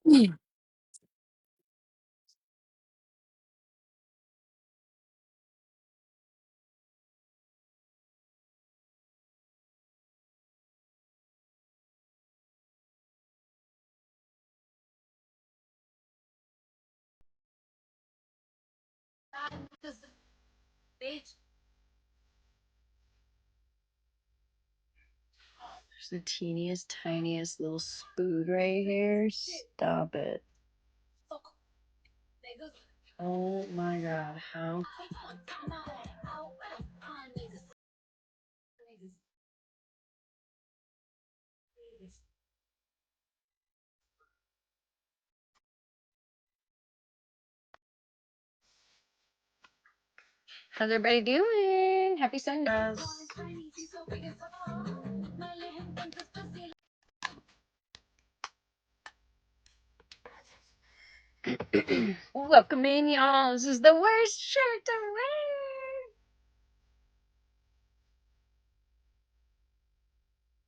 There's the teeniest, tiniest little spood right here. Stop it. Oh my god, how? How's everybody doing? Happy Sunday. Welcome in, y'all. This is the worst shirt to wear.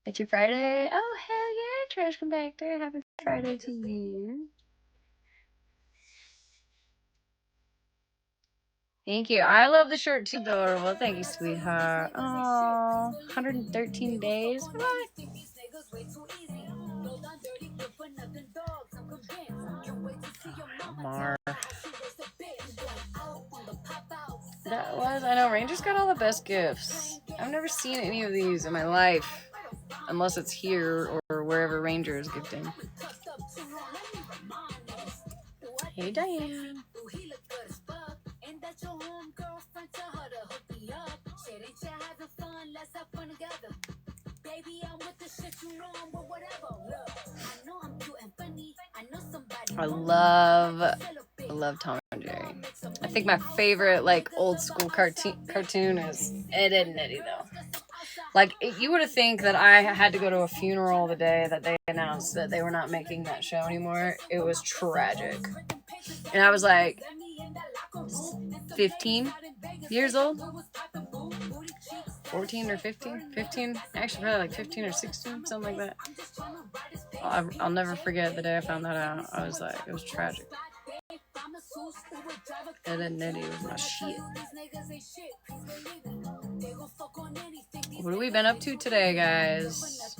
It's your Friday. Oh, hell yeah, trash compactor. Happy Friday to you. Thank you. I love the shirt too. Adorable. Thank you, sweetheart. Oh, 113 days. What? Mar. That was, I know, Rangers got all the best gifts. I've never seen any of these in my life. Unless it's here or wherever Ranger is gifting. Hey, Diane. I love Tom and Jerry. I think my favorite like old school cartoon is Ed, Ed and Eddie though. Like you would have think that I had to go to a funeral the day that they announced that they were not making that show anymore. It was tragic. And I was like 15 years old. 14 or 15? 15? Actually, probably like 15 or 16, something like that. I'll never forget the day I found that out. I was like, it was tragic. Ed and Eddie was my shit. What have we been up to today, guys?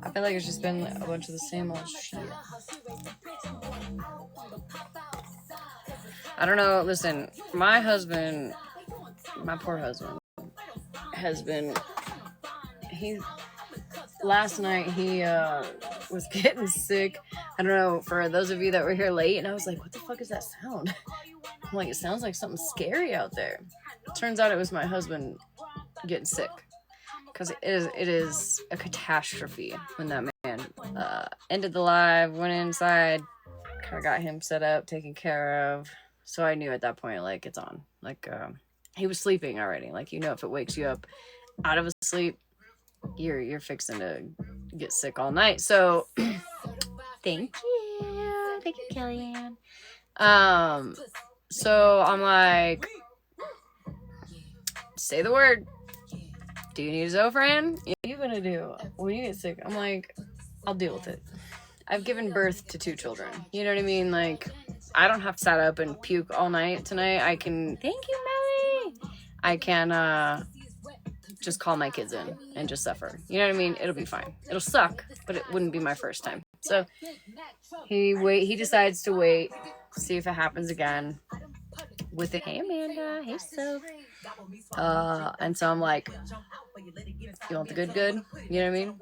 I feel like it's just been a bunch of the same old shit. I don't know. Listen, my husband, my poor husband, has been. Last night he was getting sick. I don't know, for those of you that were here late, and I was like, what the fuck is that sound? I'm like, it sounds like something scary out there. Turns out it was my husband getting sick. Because it is a catastrophe when that man ended the live, went inside, kind of got him set up, taken care of. So I knew at that point, like, it's on. Like, he was sleeping already. Like, you know, if it wakes you up out of a sleep, you're fixing to get sick all night. So thank you, Kellyanne. So I'm like, say the word. Do you need a Zofran? What are you gonna do when you get sick? I'm like, I'll deal with it. I've given birth to 2 children. You know what I mean? Like, I don't have to sit up and puke all night tonight. I can. Thank you, Melly. I can just call my kids in and just suffer. You know what I mean? It'll be fine. It'll suck, but it wouldn't be my first time. So he decides to wait, see if it happens again. With it, hey Amanda, hey Soph. And so I'm like, you want the good? You know what I mean?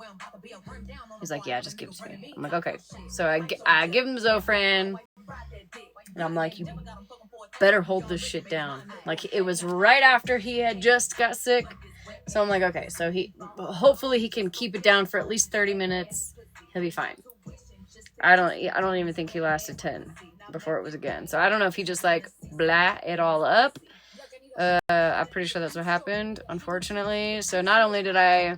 He's like, yeah, just give it to me. I'm like, okay. So I give him Zofran, and I'm like, you better hold this shit down. Like, it was right after he had just got sick. So I'm like, okay, so hopefully he can keep it down for at least 30 minutes. He'll be fine. I don't even think he lasted 10 before it was again. So I don't know if he just like blah it all up. I'm pretty sure that's what happened, unfortunately. So not only did I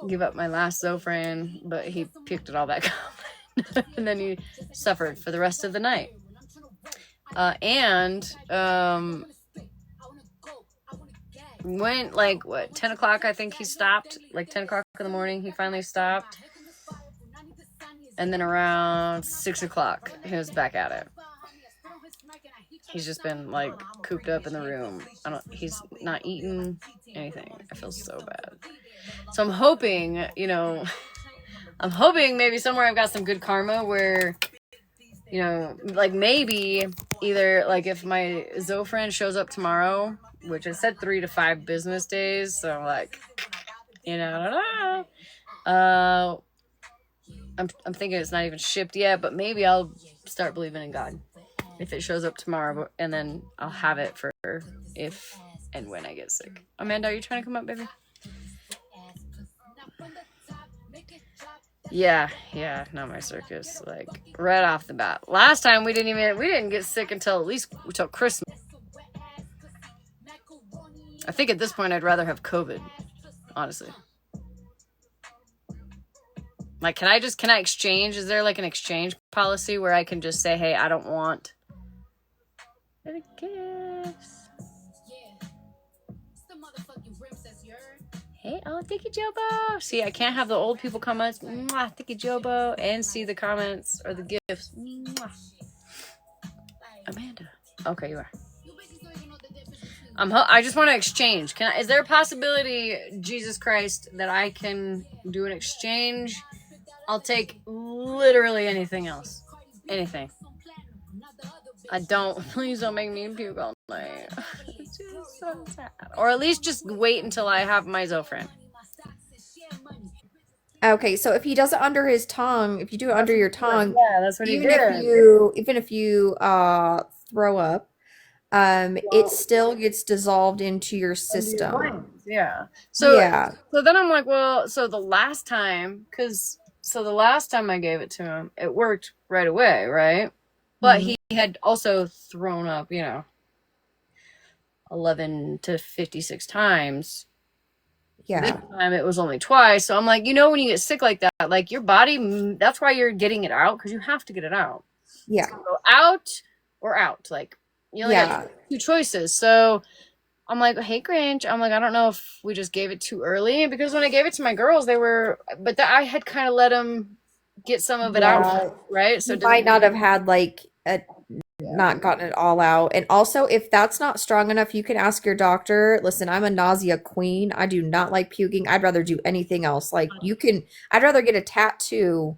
give up my last Zofran, but he picked it all back up. And then he suffered for the rest of the night. Went like 10 o'clock, I think he stopped. Like 10 o'clock in the morning, he finally stopped. And then around 6 o'clock, he was back at it. He's just been like cooped up in the room. He's not eating anything. I feel so bad. So I'm hoping, I'm hoping maybe somewhere I've got some good karma where, like maybe either like if my Zofran shows up tomorrow, which I said 3 to 5 business days. So like, I don't know. I'm thinking it's not even shipped yet, but maybe I'll start believing in God if it shows up tomorrow, and then I'll have it for if and when I get sick. Amanda, are you trying to come up, baby? Yeah, not my circus. Like right off the bat. Last time we didn't get sick until Christmas. I think at this point I'd rather have COVID, honestly. Like, can I exchange? Is there like an exchange policy where I can just say, hey, I don't want the gifts? Hey, oh, thank you, Jobo. See, I can't have the old people comments. Mwah, thank you, Jobo, and see the comments or the gifts. Mwah. Amanda. Okay, you are. I just want to exchange. Is there a possibility, Jesus Christ, that I can do an exchange? I'll take literally anything else. Anything. Please don't make me puke all night. It's just so sad. Or at least just wait until I have my Zofran. Okay, so if he does it under his tongue, if you do it under your tongue, yeah, that's what even if you throw up, it still gets dissolved into your system. Yeah. So then I'm like, well, so the last time I gave it to him, it worked right away, right? But he had also thrown up, 11 to 56 times. Yeah. This time it was only twice. So I'm like, when you get sick like that, like your body, that's why you're getting it out, because you have to get it out. Yeah. So out or out. Like, you only got 2 choices. So I'm like, hey, Grinch. I'm like, I don't know if we just gave it too early, because when I gave it to my girls, I had kind of let them get some of it out, right? So you might not have had not gotten it all out. And also, if that's not strong enough, you can ask your doctor. Listen, I'm a nausea queen. I do not like puking. I'd rather do anything else. Like I'd rather get a tattoo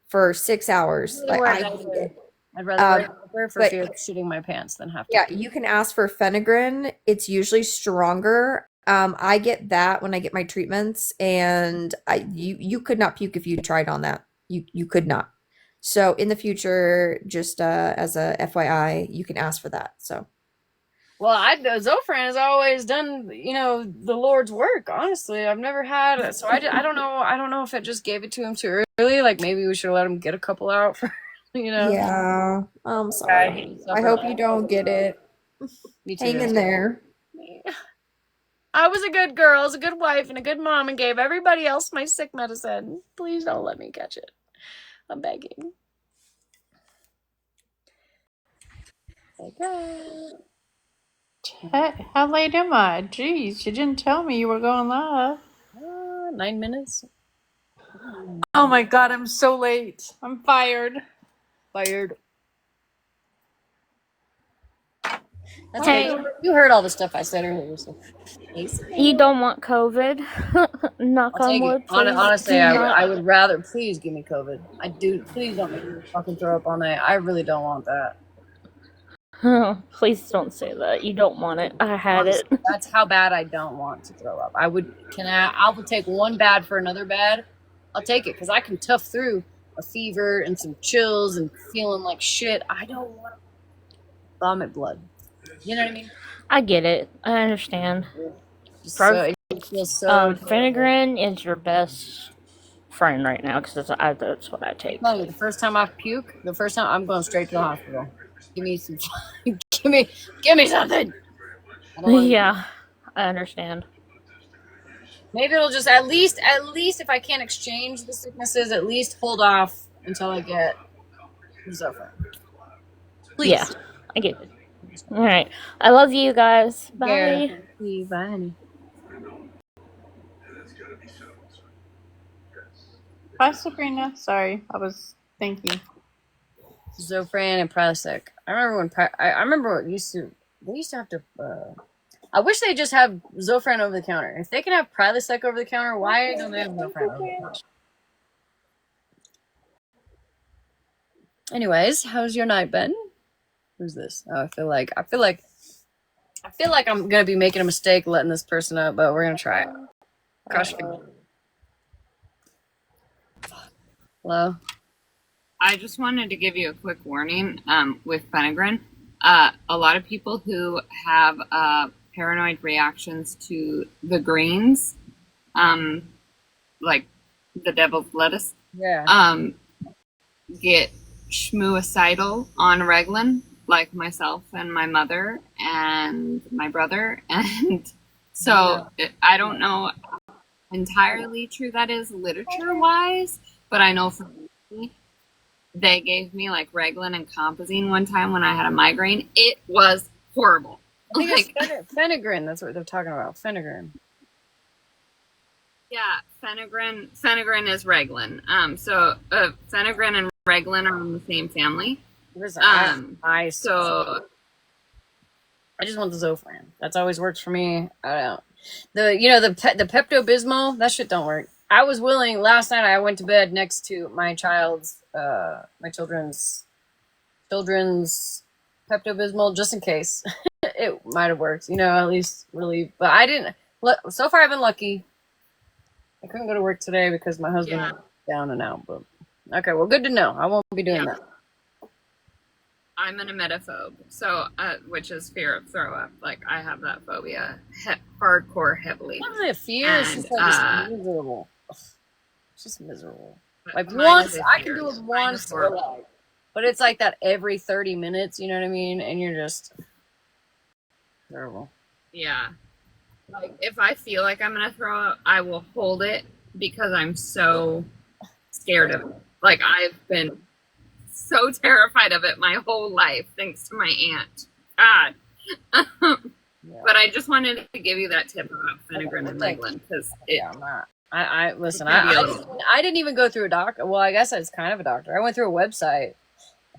for 6 hours. Like I'd rather wear it for fear of shitting my pants than have to. Yeah, you can ask for Phenegrin. It's usually stronger. I get that when I get my treatments, and you could not puke if you tried on that. You could not. So in the future, just as a FYI, you can ask for that. So, well, Zofran has always done, the Lord's work. Honestly, I've never had it, so I don't know. I don't know if it just gave it to him too early. Like maybe we should let him get a couple out for, Yeah, I'm sorry. I hope you don't get it. Hang in there. I was a good girl, I was a good wife, and a good mom, and gave everybody else my sick medicine. Please don't let me catch it. I'm begging. How late am I? Jeez, you didn't tell me you were going live. 9 minutes. Oh my god, I'm so late. I'm fired. That's okay. You heard all the stuff I said earlier. So. You don't want COVID. Knock on wood. Honestly, I would rather. Please give me COVID. I do. Please don't make me fucking throw up all night. I really don't want that. Please don't say that. You don't want it. I had it. That's how bad I don't want to throw up. I would take one bad for another bad. I'll take it because I can tough through a fever and some chills and feeling like shit. I don't want to vomit blood. You know what I mean? I get it. I understand. Phenegrin is your best friend right now because that's what I take. No, the first time I puke, I'm going straight to the hospital. Give me some. give me something. Yeah, I understand. Maybe it'll just at least if I can't exchange the sicknesses, at least hold off until I get Zofran. Please. Yeah, I get it. All right. I love you guys. Bye. Yeah. Bye, honey. Bye, Sabrina. Sorry, I was thinking. Zofran and Prilosec. I remember when I remember what used to they used to have to. I wish they just have Zofran over the counter. If they can have Prilosec over the counter, why don't they have Zofran over the counter? Anyways, how's your night been? Who's this? Oh, I feel like I'm gonna be making a mistake letting this person up, but we're gonna try it. Crush. Hello. I just wanted to give you a quick warning with Phenagrin. A lot of people who have paranoid reactions to the greens, like the devil's lettuce, get schmooicidal on Reglan, like myself and my mother and my brother. And so I don't know how entirely true that is literature-wise, but I know for me, they gave me like Reglan and Compazine one time when I had a migraine. It was horrible. I think it's Phenagrin. That's what they're talking about. Phenagrin. Yeah, Phenagrin is Reglan. So Phenagrin and Reglan are in the same family. Listen, I just want the Zofran. That's always works for me. I don't. The Pepto-Bismol, that shit don't work. I was willing last night. I went to bed next to my children's Pepto-Bismol just in case it might have worked. At least relieve. But I didn't. So far, I've been lucky. I couldn't go to work today because my husband was down and out. But okay, well, good to know. I won't be doing that. I'm an emetophobe, so which is fear of throw up. Like I have that phobia, hardcore, heavily. What is it? Fear? It's just like miserable. It's just miserable. Like mine once is a I fear. can do it Mine once, is horrible. but it's like that every 30 minutes. You know what I mean? And you're just terrible. Yeah. Like if I feel like I'm gonna throw up, I will hold it because I'm so scared of it. Like I've been so terrified of it my whole life, thanks to my aunt. God. But I just wanted to give you that tip about Phenagrin and Reglan because I listen. I didn't even go through a doctor. Well, I guess it's kind of a doctor. I went through a website.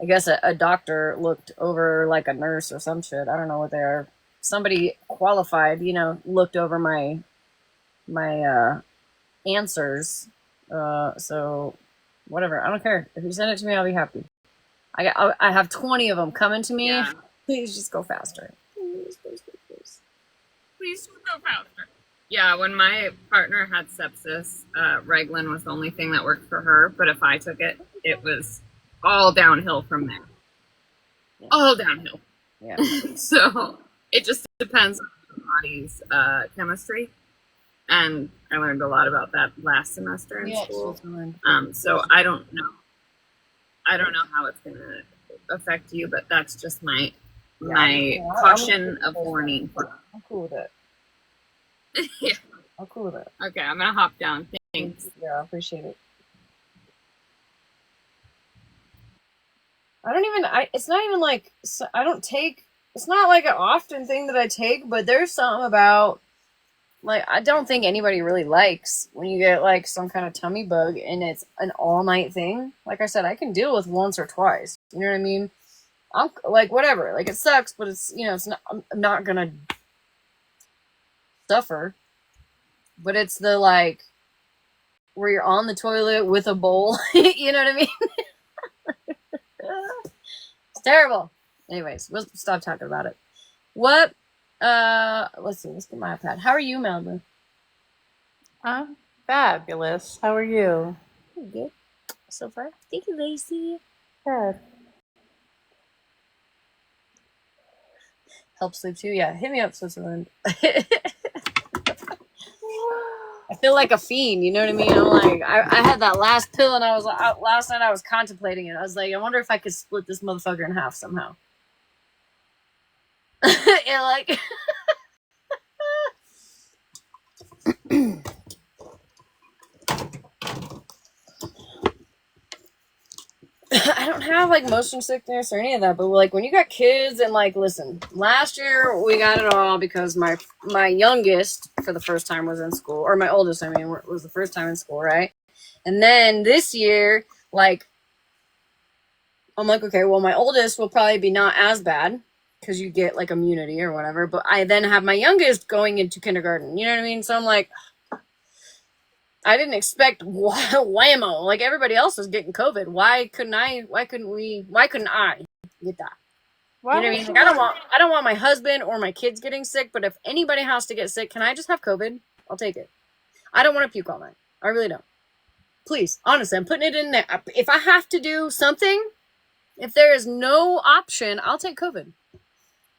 I guess a doctor looked over like a nurse or some shit. I don't know what they are. Somebody qualified, looked over my answers. So whatever. I don't care. If you send it to me, I'll be happy. I have 20 of them coming to me. Yeah. Please just go faster. Please. Please go faster. Yeah, when my partner had sepsis, Reglan was the only thing that worked for her. But if I took it, it was all downhill from there. Yeah. All downhill. Yeah. So it just depends on your body's chemistry. And I learned a lot about that last semester in school. So I don't know. I don't know how it's going to affect you, but that's just my caution of warning. I'm cool with it. Yeah. I'm cool with it. Okay, I'm going to hop down. Thanks. Yeah, I appreciate it. It's not even like, I don't take, it's not like an often thing that I take, but there's something about, like, I don't think anybody really likes when you get, like, some kind of tummy bug and it's an all-night thing. Like I said, I can deal with once or twice. You know what I mean? I'm, like, whatever. Like, it sucks, but it's, it's not, I'm not gonna suffer. But it's the, like, where you're on the toilet with a bowl. You know what I mean? It's terrible. Anyways, we'll stop talking about it. What? Let's see. Let's get my iPad. How are you, Malibu? I'm fabulous. How are you? Good. So far. Thank you, Lacey. Good. Help sleep too. Yeah, hit me up, Switzerland. I feel like a fiend. You know what I mean? I'm like, I had that last pill, and I was last night I was contemplating it. I was like, I wonder if I could split this motherfucker in half somehow. Yeah, like. I don't have like motion sickness or any of that, but like when you got kids and like, listen, last year we got it all because my youngest for the first time was in school, or my oldest, I mean, was the first time in school, right? And then this year, like, I'm like, okay, well, my oldest will probably be not as bad because you get like immunity or whatever. But I then have my youngest going into kindergarten. You know what I mean? So I'm like, I didn't expect whammo. Like everybody else was getting COVID. Why couldn't I? Why couldn't we? Why couldn't I get that? Why You know what I mean? Like, I don't want my husband or my kids getting sick. But if anybody has to get sick, can I just have COVID? I'll take it. I don't want to puke all night. I really don't. Please, honestly, I'm putting it in there. If I have to do something, if there is no option, I'll take COVID.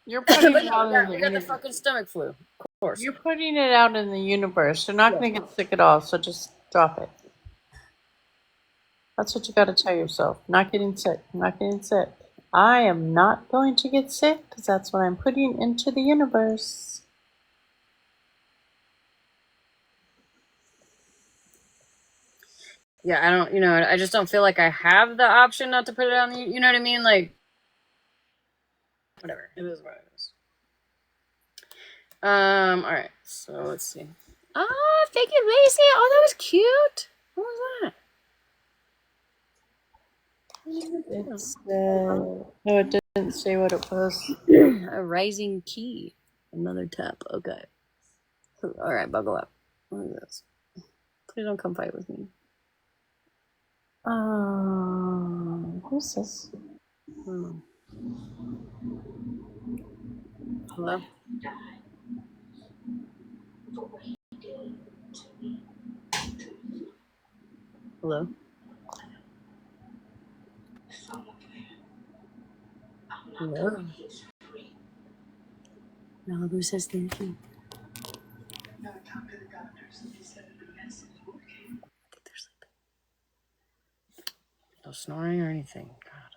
You're putting But it no, out in the we got the universe. fucking stomach flu, of course. You're putting it out in the universe. You're not Yeah. going to get sick at all, so just drop it. That's what you got to tell yourself. Not getting sick. Not getting sick. I am not going to get sick because that's what I'm putting into the universe. Yeah, I don't, I just don't feel like I have the option not to put it on the, you know what I mean? Like, whatever. It is what it is. All right. So let's see. Oh, thank you, Lacey. Oh, that was cute. What was It's no, it didn't say what it was. that? A rising key. Another tap. Okay. All right, buckle up. What is this? Please don't come fight with me. Who's this? Hello? Hello? Hello? Malibu says thank you. I think they're sleeping. No snoring or anything. God.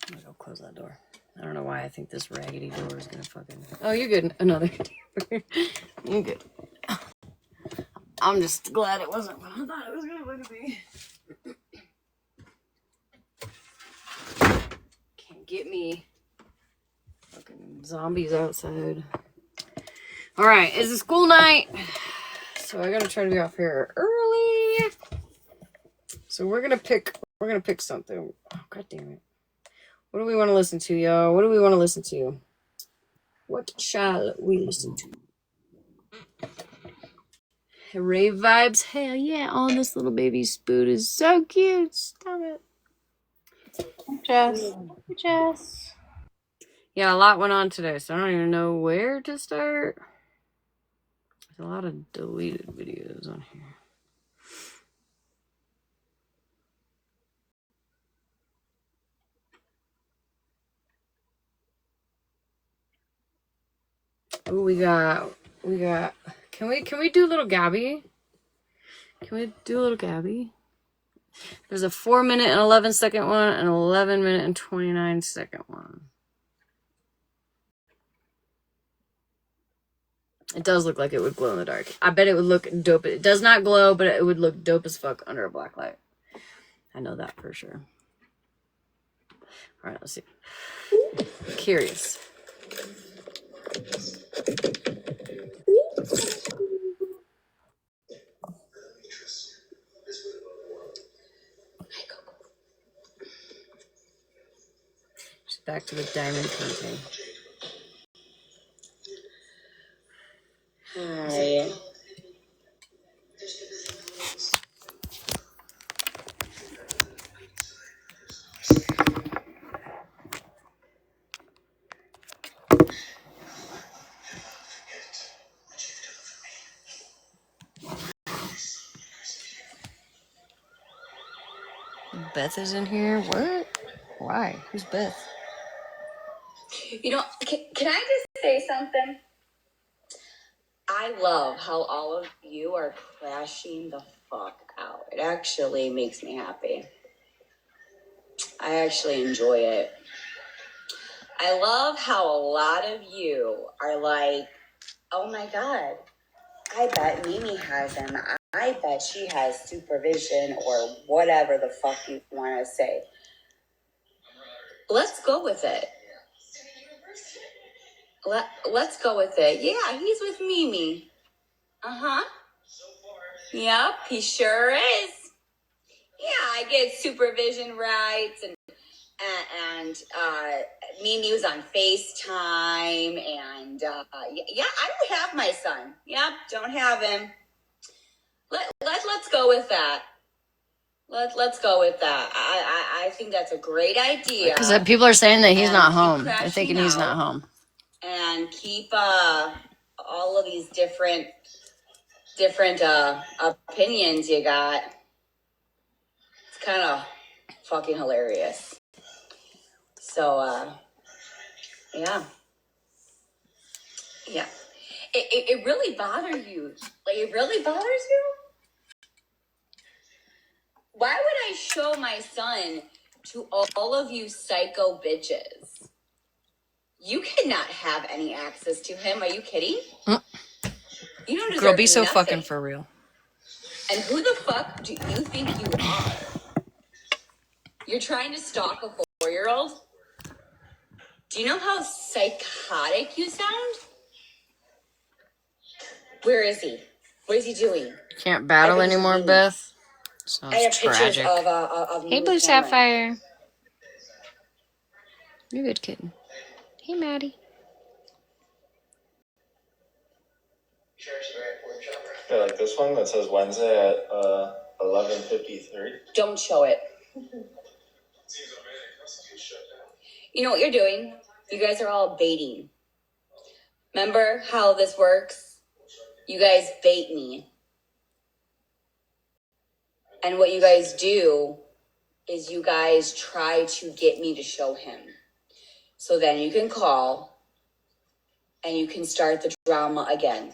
I'm gonna go close that door. I don't know why I think this raggedy door is gonna fucking. Oh, you're good. Another. You're good. I'm just glad it wasn't what I thought it was gonna be. Can't get me. Fucking zombies outside. All right, it's a school night, so I gotta try to be off here early. So we're gonna pick something. Oh, God damn it. What do we want to listen to, y'all? What do we want to listen to? What shall we listen to? Rave vibes. Hell yeah, on this little baby spoon is so cute. Stop it. Jess. Jess. Yeah, a lot went on today, so I don't even know where to start. There's a lot of deleted videos on here. Oh, we got. Can we do little Gabby? Can we do a little Gabby? There's a 4-minute and 11-second one, and 11-minute and 29-second one. It does look like it would glow in the dark. I bet it would look dope. It does not glow, but it would look dope as fuck under a black light. I know that for sure. All right, let's see. Curious. Back to the diamond painting. Hi. Beth is in here. What? Why? Who's Beth? You know, can I just say something? I love how all of you are crashing the fuck out. It actually makes me happy. I actually enjoy it. I love how a lot of you are like, oh my God, I bet Mimi has him. I bet she has supervision or whatever the fuck you want to say. let's go with it. Let's go with it. Yeah, he's with Mimi. Uh-huh. Yep, he sure is. Yeah, I get supervision rights and Mimi was on FaceTime and yeah, I don't have my son. Yep, don't have him. Let's go with that. Let's go with that. I think that's a great idea. Because people are saying that he's And not keep home. They're crashing thinking he's not out. home. And keep all of these different opinions you got. It's kind of fucking hilarious. So yeah. It really bothers you. Like, it really bothers you? Why would I show my son to all of you psycho bitches? You cannot have any access to him. Are you kidding? You don't deserve Girl, be so nothing. fucking for real. And who the fuck do you think you are? You're trying to stalk a 4-year-old? Do you know how psychotic you sound? Where is he? What is he doing? Can't battle anymore, Beth. I have Sounds tragic. pictures of Hey, Blue Sapphire. You're good, kitten. Hey, Maddie. Yeah, like this one that says Wednesday at 11:53. Don't show it. You know what you're doing? You guys are all baiting. Remember how this works? You guys bait me. And what you guys do is you guys try to get me to show him. So then you can call and you can start the drama again.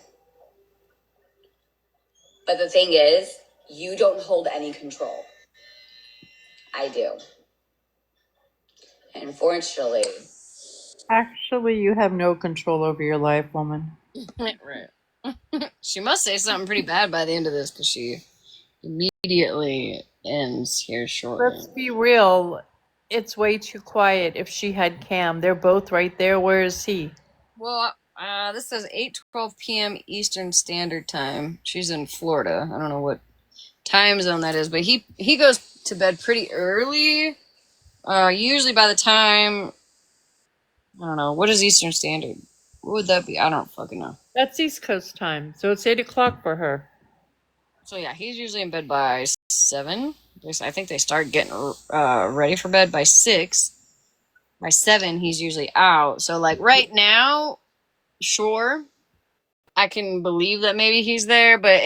But the thing is, you don't hold any control. I do. And unfortunately, Actually, you have no control over your life, woman. Right. She must say something pretty bad by the end of this because she immediately ends here shortly. Let's be real. It's way too quiet. If she had Cam, they're both right there. Where is he? Well, this says 8:12 p.m. Eastern Standard Time. She's in Florida. I don't know what time zone that is, but he goes to bed pretty early. Usually by the time, I don't know, what is Eastern Standard? What would that be? I don't fucking know. That's East Coast time, so it's 8 o'clock for her. So yeah, he's usually in bed by 7. I think they start getting ready for bed by 6. By 7, he's usually out. So like right now, sure, I can believe that maybe he's there, but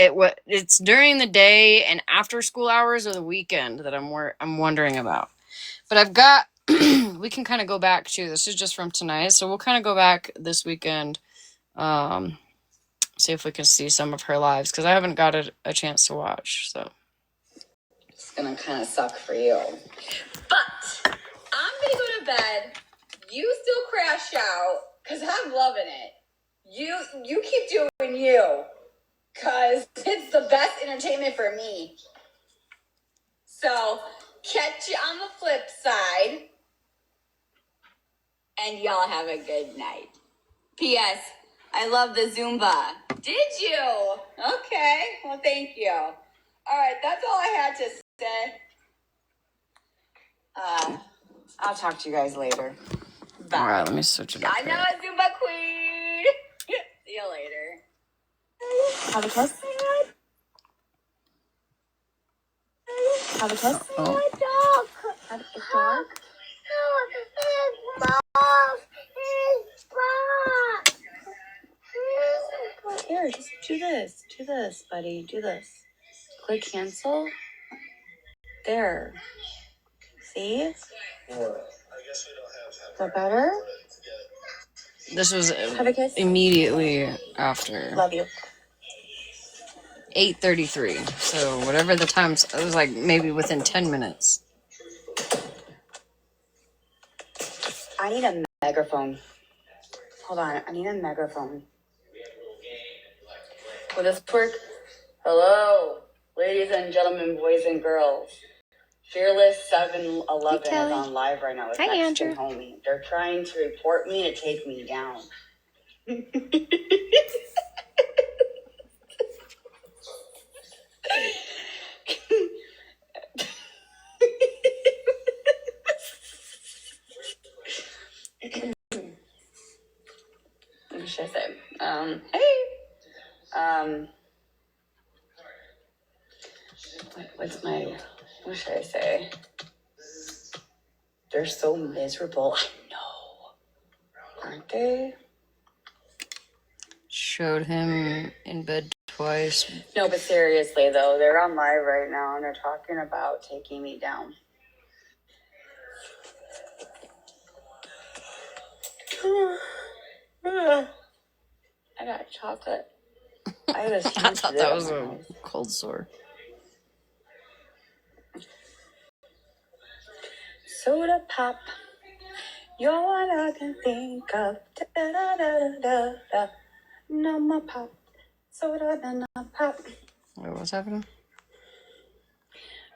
it's during the day and after school hours or the weekend that I'm wondering about. But I've got we can kind of go back to this is just from tonight, so we'll kind of go back this weekend, see if we can see some of her lives because I haven't got a chance to watch. So it's gonna kind of suck for you. But I'm gonna go to bed. You still crash out because I'm loving it. You keep doing you because it's the best entertainment for me. So catch you on the flip side. And y'all have a good night. P.S. I love the Zumba. Did you? Okay. Well, thank you. All right. That's all I had to say. I'll talk to you guys later. Bye. all right, let me switch it up. I know a Zumba queen. See you later. Have a kiss. Have a kiss. Oh. Have a dog. Here, just do this. Do this, buddy. Do this. Click cancel. There. See? Is that better? This was Have a kiss. immediately after Love you. 8:33. So whatever the time, it was like maybe within 10 minutes. I need a megaphone. Hold on. I need a megaphone. Will this work? Hello, ladies and gentlemen, boys and girls. Fearless 7-Eleven is Kelly. on live right now with Hi, Mexican Andrew. homie. They're trying to report me to take me down. What should I say? Hey. What should I say? They're so miserable. I know. Aren't they? Showed him in bed twice. No, but seriously though, they're on live right now and they're talking about taking me down. I got chocolate. I have this huge I thought that zit was on my a nose. cold sore. Soda pop. You're all I can think of. Da, da, da, da, da, da. No more pop. Soda, da, da, pop. Wait, what's happening?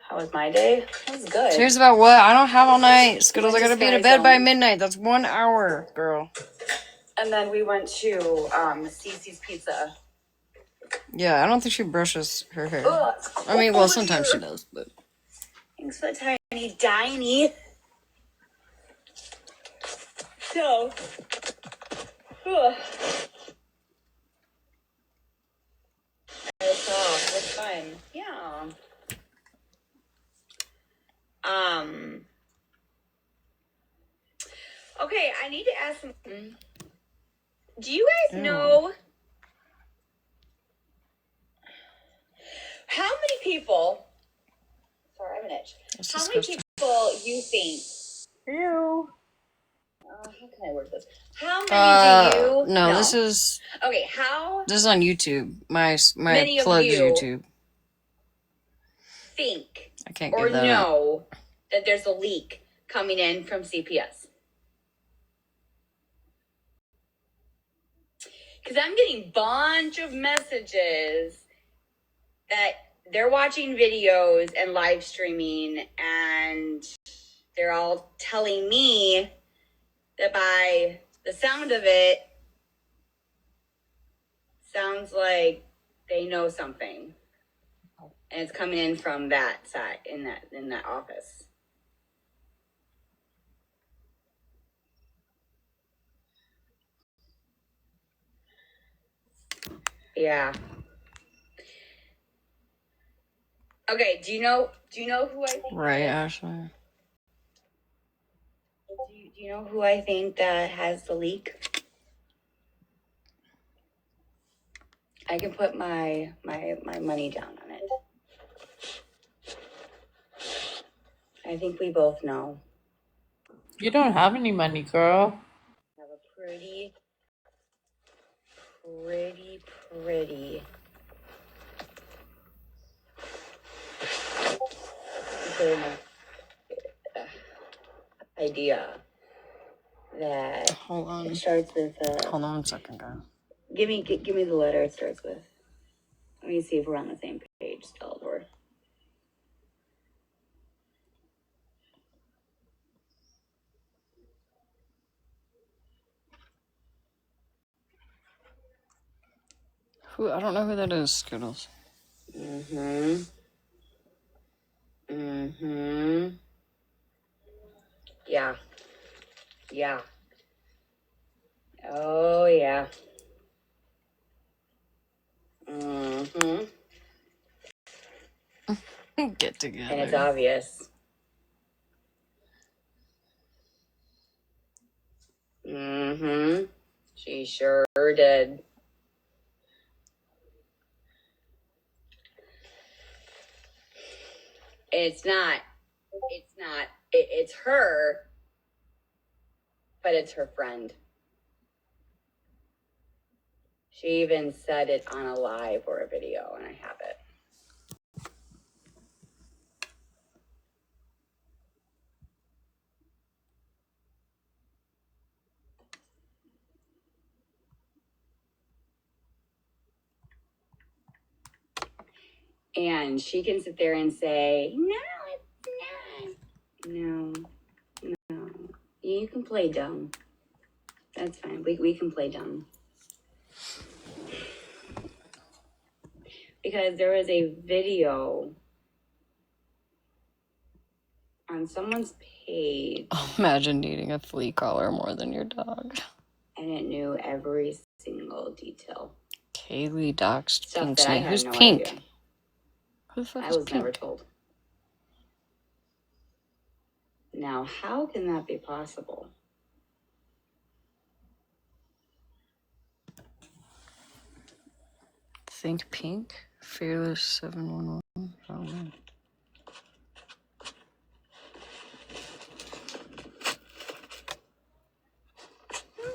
How was my day? It was good. Serious about what? I don't have all night. Skittles, I Went to gotta be to Sky bed by Zone. midnight. That's 1 hour, girl. And then we went to Cece's Pizza. Yeah, I don't think she brushes her hair. Ugh, it's I mean, well, cold sometimes here. she does, but. Thanks for the tiny diny. So, ugh. It's fun. Yeah. Okay, I need to ask something. Do you guys know how many people? Sorry, I have an itch. That's How many disgusting. people you think? Ew. How can I word this? How many do you? No, this is Okay, how on YouTube. My many of plug's you YouTube. think I can't or give that up. know that there's a leak coming in from CPS? Because I'm getting a bunch of messages that they're watching videos and live streaming, and they're all telling me that by the sound of it, sounds like they know something, and it's coming in from that side in that office. Yeah. Okay. Do you know who I think? Right, Ashley. Do you know who I think that has the leak? I can put my money down on it. I think we both know. You don't have any money, girl. I have a pretty good idea that Hold on. it starts with Hold on 1 second, guys. give me the letter it starts with. Let me see if we're on the same page spelled or. I don't know who that is, Skittles. Yeah. Yeah. Oh yeah. Get together. And it's obvious. She sure did. It's not. It's her, but it's her friend. She even said it on a live or a video, and I have it. And she can sit there and say, no, it's No. You can play dumb. That's fine. We can play dumb. Because there was a video on someone's page. Imagine needing a flea collar more than your dog. And it knew every single detail. Kaylee doxed Stuff Pink that I Snake. had Who's no Pink? idea. Who the fuck I is was Pink? never told. Now, how can that be possible? Think Pink? Fearless 711. I don't know.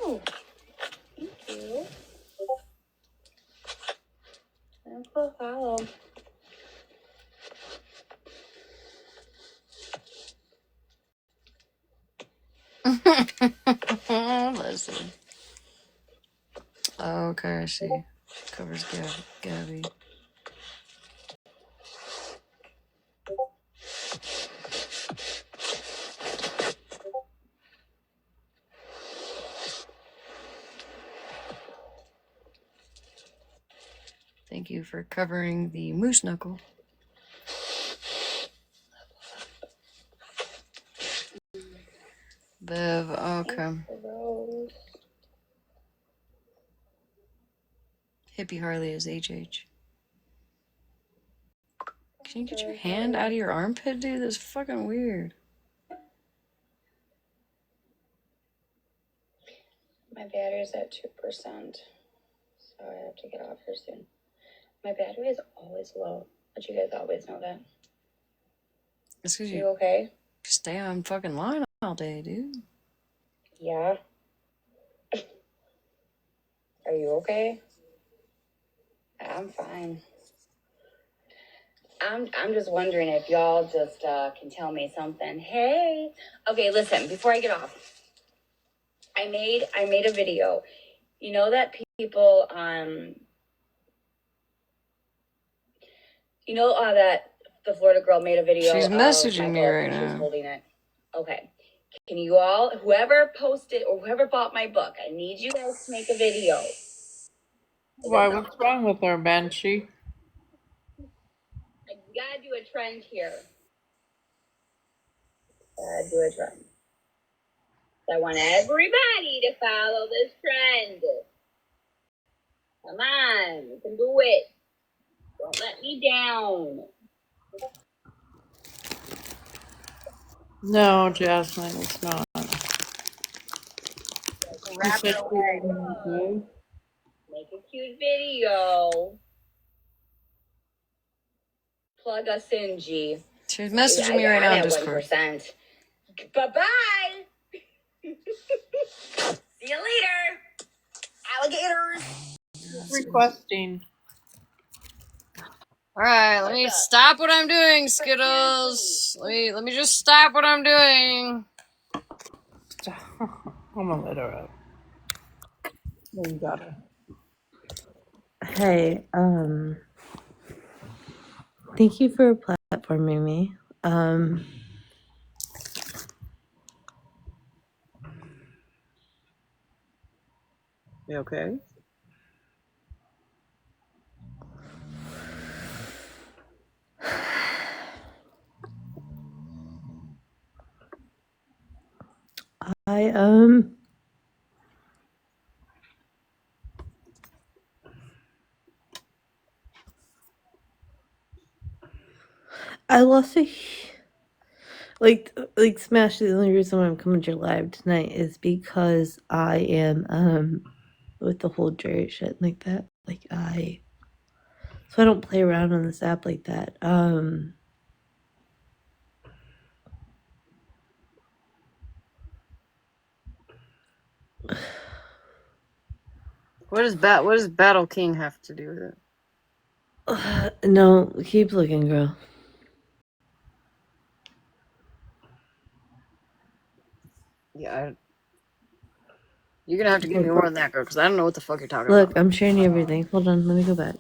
Oh, thank you. Thanks for the follow. Leslie. Oh, okay, I see. Covers Gabby. Thank you for covering the moose knuckle. Bev, okay. Hippie Harley is HH. Can you get your hand out of your armpit, dude? That's fucking weird. My battery's at 2%, so I have to get off here soon. My battery is always low, but you guys always know that. It's because You you okay? stay on fucking line all day, dude. Yeah. Are you okay? I'm fine. I'm just wondering if y'all just can tell me something. Hey. Okay, listen, before I get off. I made a video. You know that people you know that the Florida girl made a video. She's of messaging my me book right and she was now. holding it. Okay. Can you all, whoever posted or whoever bought my book, I need you guys to make a video. Why, what's wrong with her, Banshee? You gotta do a trend here. Gotta do a trend. I want everybody to follow this trend. Come on, you can do it. Don't let me down. No, Jasmine, it's not. Wrap it away. Make a cute video. Plug us in, G. She's messaging me right now on Discord. 1%. Bye-bye. See you later, alligators. Requesting. Alright, let me stop what I'm doing, Skittles. Let me just stop what I'm doing. I'm gonna let her out. Oh, you got her. Hey, thank you for platforming me. You okay? I I lost a like Smash. The only reason why I'm coming to your live tonight is because I am with the whole Jerry shit like that. So I don't play around on this app like that. What does Battle King have to do with it? No, keep looking, girl. Yeah, you're gonna have to give me more than that, girl, because I don't know what the fuck you're talking Look, about. I'm sharing you everything. Hold on, let me go back.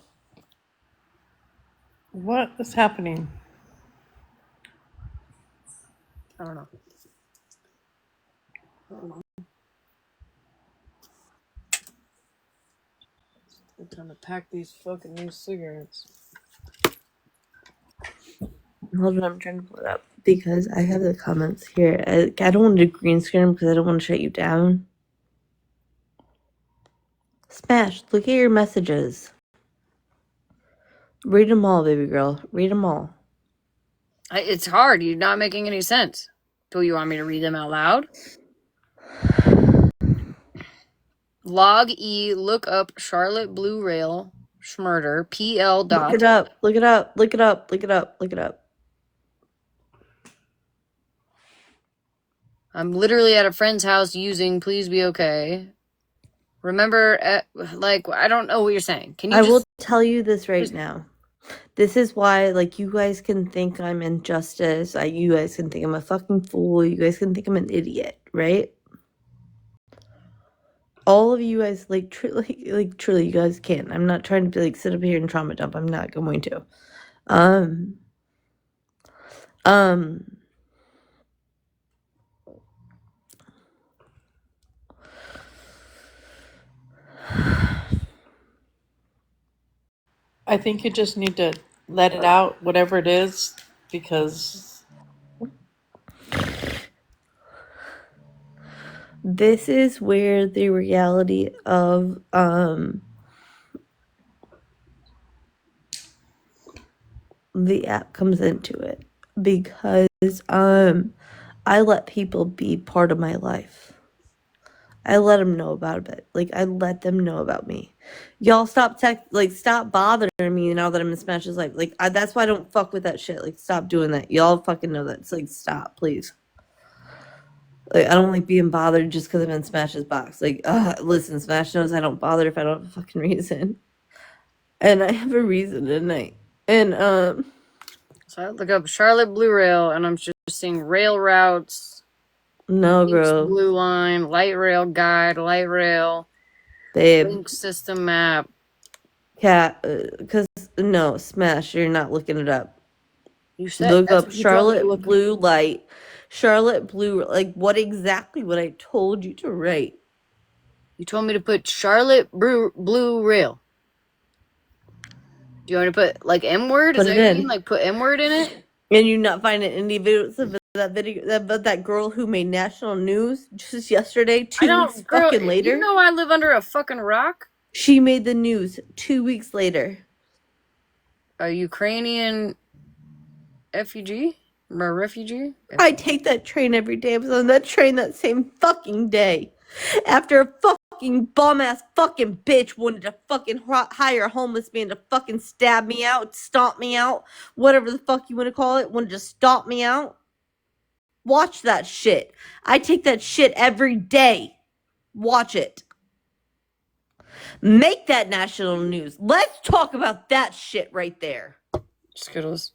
What is happening? I don't know. It's time to pack these fucking new cigarettes. Hold on, I'm trying to pull it up because I have the comments here. I don't want to green screen them because I don't want to shut you down. Smash, look at your messages. Read them all, baby girl. Read them all. It's hard. You're not making any sense. Do you want me to read them out loud? Log E, look up Charlotte Blue Rail Schmurder, PL. Look it up. Look it up. Look it up. Look it up. Look it up. I'm literally at a friend's house using Please Be Okay. Remember, I don't know what you're saying. Can you I will tell you this right now. This is why, you guys can think I'm injustice. You guys can think I'm a fucking fool. You guys can think I'm an idiot, right? All of you guys, truly, you guys can. I'm not trying to sit up here and trauma dump. I'm not going to. I think you just need to let it out, whatever it is, because this is where the reality of the app comes into it, because I let people be part of my life. I let them know about it. I let them know about me. Y'all stop stop bothering me now that I'm in Smash's life. That's why I don't fuck with that shit. Stop doing that. Y'all fucking know that. It's stop, please. I don't like being bothered just because I'm in Smash's box. Listen, Smash knows I don't bother if I don't have a fucking reason. And I have a reason tonight. And, So I look up Charlotte Blue Rail, and I'm just seeing rail routes. No, girl. Blue Line, light rail guide, light rail. Babe. Link system map. Cat, because, no, Smash, you're not looking it up. You said look up Charlotte Blue Light. Charlotte Blue, what exactly what I told you to write. You told me to put Charlotte Blue Rail. Do you want to put M word? Is that what you mean? Put M word in it? And you not find it in any videos of that video about that girl who made national news just yesterday, 2 weeks fucking later? You know I live under a fucking rock? She made the news 2 weeks later. A Ukrainian refugee? Or refugee? I take that train every day. I was on that train that same fucking day. After a fucking bum-ass fucking bitch wanted to fucking hire a homeless man to fucking stab me out, stomp me out, whatever the fuck you want to call it, wanted to stomp me out. Watch that shit. I take that shit every day. Watch it. Make that national news. Let's talk about that shit right there. Skittles.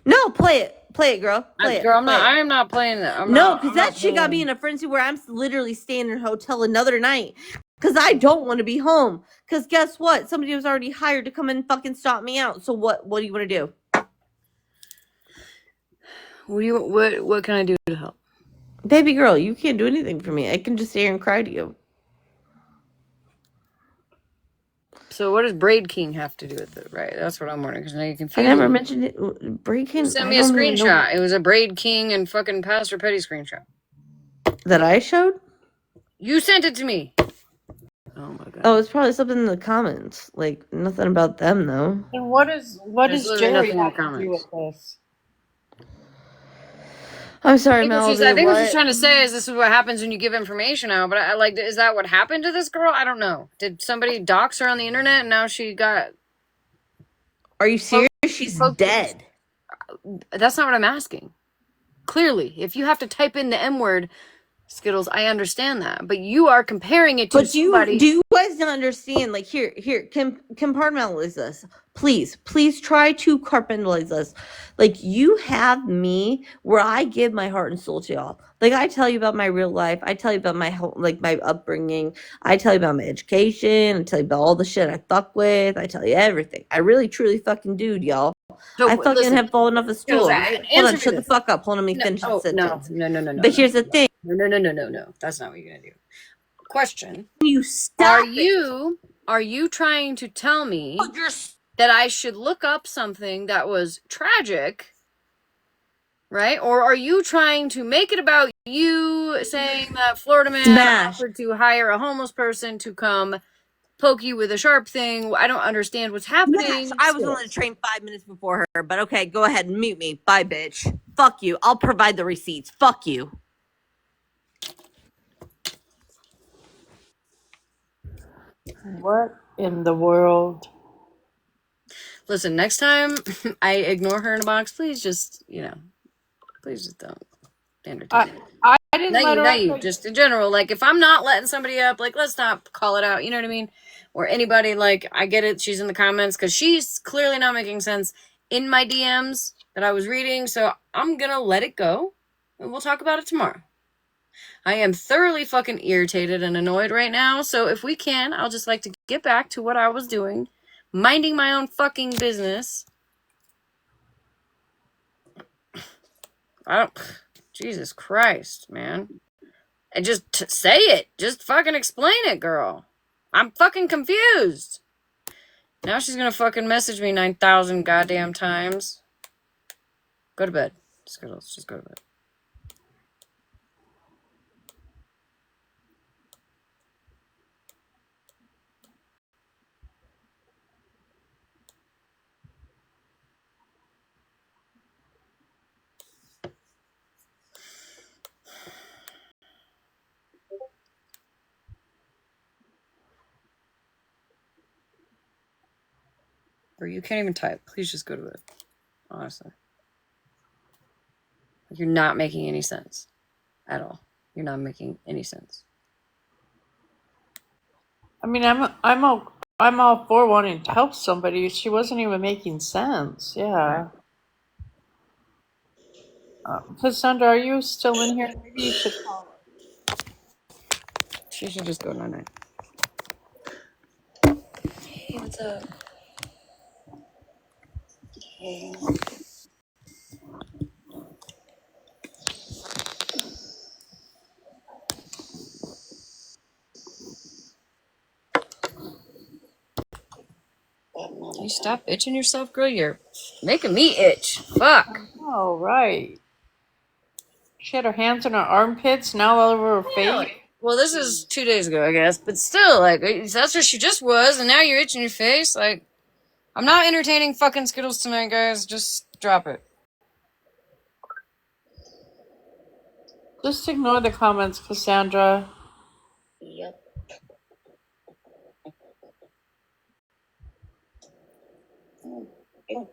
No, play it. Play it, girl. Play it. I am not playing that. No, because that shit got me in a frenzy where I'm literally staying in a hotel another night. Because I don't want to be home. Because guess what? Somebody was already hired to come and fucking stop me out. So what do you want to do? What can I do to help? Baby girl, you can't do anything for me. I can just stay here and cry to you. So what does Braid King have to do with it? Right, that's what I'm wondering. Because now you can. I never mentioned it. Braid King. Send me a screenshot. It was a Braid King and fucking Pastor Petty screenshot. That I showed? You sent it to me. Oh my god. Oh, it's probably something in the comments. Nothing about them though. And what does Jerry have to do with this? I'm sorry, Mel. I think what she's trying to say is this is what happens when you give information out. But is that what happened to this girl? I don't know. Did somebody dox her on the internet and now she got? Are you serious? She's dead. That's not what I'm asking. Clearly, if you have to type in the M word, Skittles, I understand that. But you are comparing it to somebody. Do guys don't understand. Like, here, compartmentalize this. Please try to compartmentalize this. Like, you have me where I give my heart and soul to y'all. Like, I tell you about my real life. I tell you about my whole, like, my upbringing. I tell you about my education. I tell you about all the shit I fuck with. I tell you everything. I really, truly fucking do, y'all. So I fucking listen, have fallen off a stool. Hold answer on, me shut the this. fuck up. Hold on, let me No, finish the no, sentence. no. But here's the thing. No. That's not what you're gonna do. Question. You stop Are you trying to tell me it. that I should look up something that was tragic, right? Or are you trying to make it about you saying that Florida man Smash. offered to hire a homeless person to come poke you with a sharp thing? I don't understand what's happening. I was on the train 5 minutes before her, but okay, go ahead and mute me. Bye, bitch. Fuck you. I'll provide the receipts. Fuck you. What in the world? Listen, next time I ignore her in a box, please just don't entertain it. I didn't let her Not up. you, just in general. Like, if I'm not letting somebody up, like, let's not call it out. You know what I mean? Or anybody, like, I get it. She's in the comments because she's clearly not making sense in my DMs that I was reading. So I'm going to let it go and we'll talk about it tomorrow. I am thoroughly fucking irritated and annoyed right now. So if we can, I'll just like to get back to what I was doing, minding my own fucking business. Jesus Christ, man. And just say it. Just fucking explain it, girl. I'm fucking confused. Now she's gonna fucking message me 9,000 goddamn times. Go to bed. Skittles, just go to bed. Or you can't even type. Please just go to bed. Honestly. You're not making any sense. At all. You're not making any sense. I mean, I'm all for wanting to help somebody. She wasn't even making sense. Yeah. Cassandra, are you still in here? Maybe you should call her. She should just go night-night. Hey, what's up? Hey. Can you stop itching yourself, girl? You're making me itch. Fuck. Oh, right. She had her hands in her armpits, now all over her face. Well, this is 2 days ago, I guess. But still, like, that's where she just was, and now you're itching your face. Like, I'm not entertaining fucking Skittles tonight, guys. Just drop it. Just ignore the comments, Cassandra. Yep. Yeah.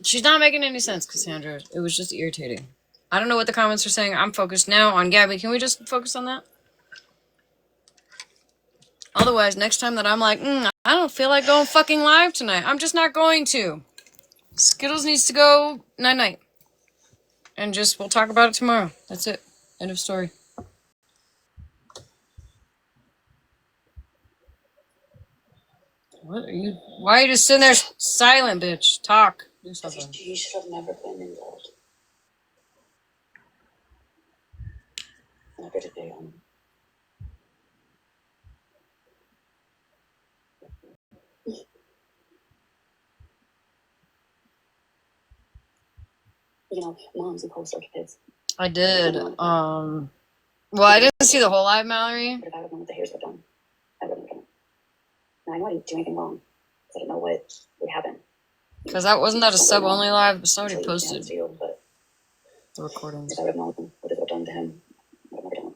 She's not making any sense, Cassandra. It was just irritating. I don't know what the comments are saying. I'm focused now on Gabby. Can we just focus on that? Otherwise, next time that I'm like, I don't feel like going fucking live tonight, I'm just not going to. Skittles needs to go night-night. And we'll talk about it tomorrow. That's it. End of story. What are you? Why are you just sitting there silent, bitch? Talk. Do something. You should have never been involved. Never today. Moms who post their kids. I did. Well, I didn't see the whole live, Mallory. But if I would have known what the hairs would have done, I wouldn't have done it. Now, I know I didn't do anything wrong, because I didn't know what would happen. Because that wasn't that a sub only live, but somebody Until you can't posted feel, but the recordings. I would know what it would have done to him. I would never done.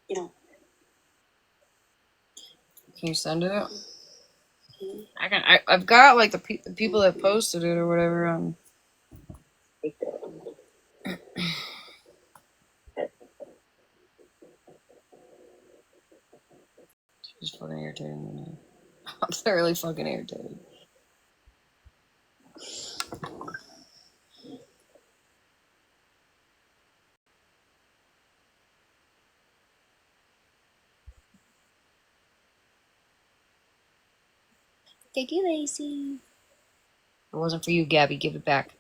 You know, Can you send it? I've got like the people that posted it or whatever. She's fucking irritating me now. I'm thoroughly fucking irritated. Thank you, Lacey. If it wasn't for you, Gabby, give it back.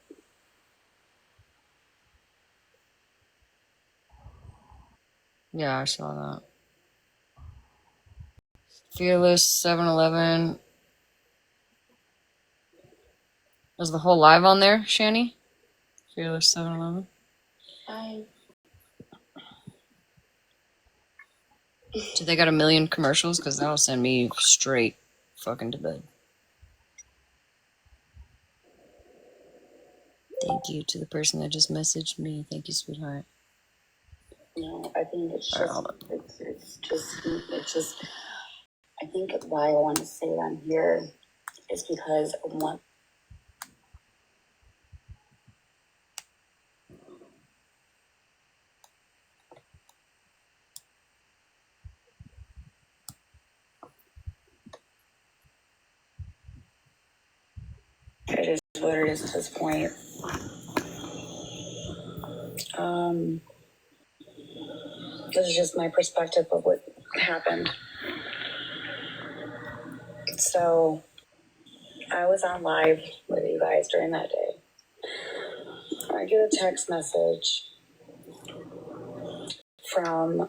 Yeah, I saw that. Fearless 7-Eleven. Was the whole live on there, Shani? Fearless 7-Eleven. Do they got 1 million commercials? Because that'll send me straight fucking to bed. Thank you to the person that just messaged me. Thank you, sweetheart. no, I think it's just, I think why I want to say it on here is because one. It is what it is at this point. This is just my perspective of what happened. So I was on live with you guys during that day. I get a text message from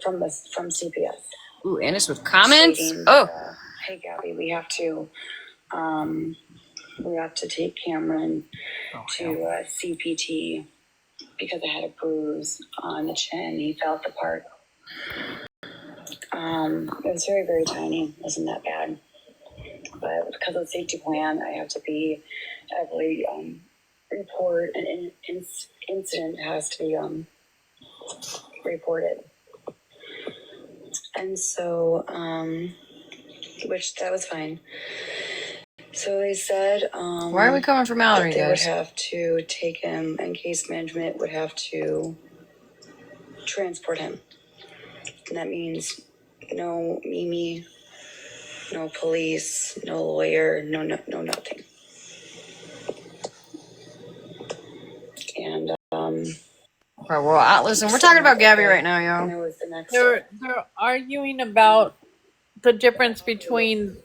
from CPS. Ooh, and it's with comments. Stating, Oh, hey Gabby, we have to take Cameron to CPT because I had a bruise on the chin. He fell at the park. It was very, very tiny. It wasn't that bad. But because of the safety plan, I have to be every report an incident has to be reported. And so, which that was fine. So they said, why are we coming for Mallory, they guys? would have to take him, and case management would have to transport him. And that means no Mimi, no police, no lawyer, no nothing. And Right, well, listen, we're talking about Gabby right now, and y'all. it was the next They're arguing about the difference between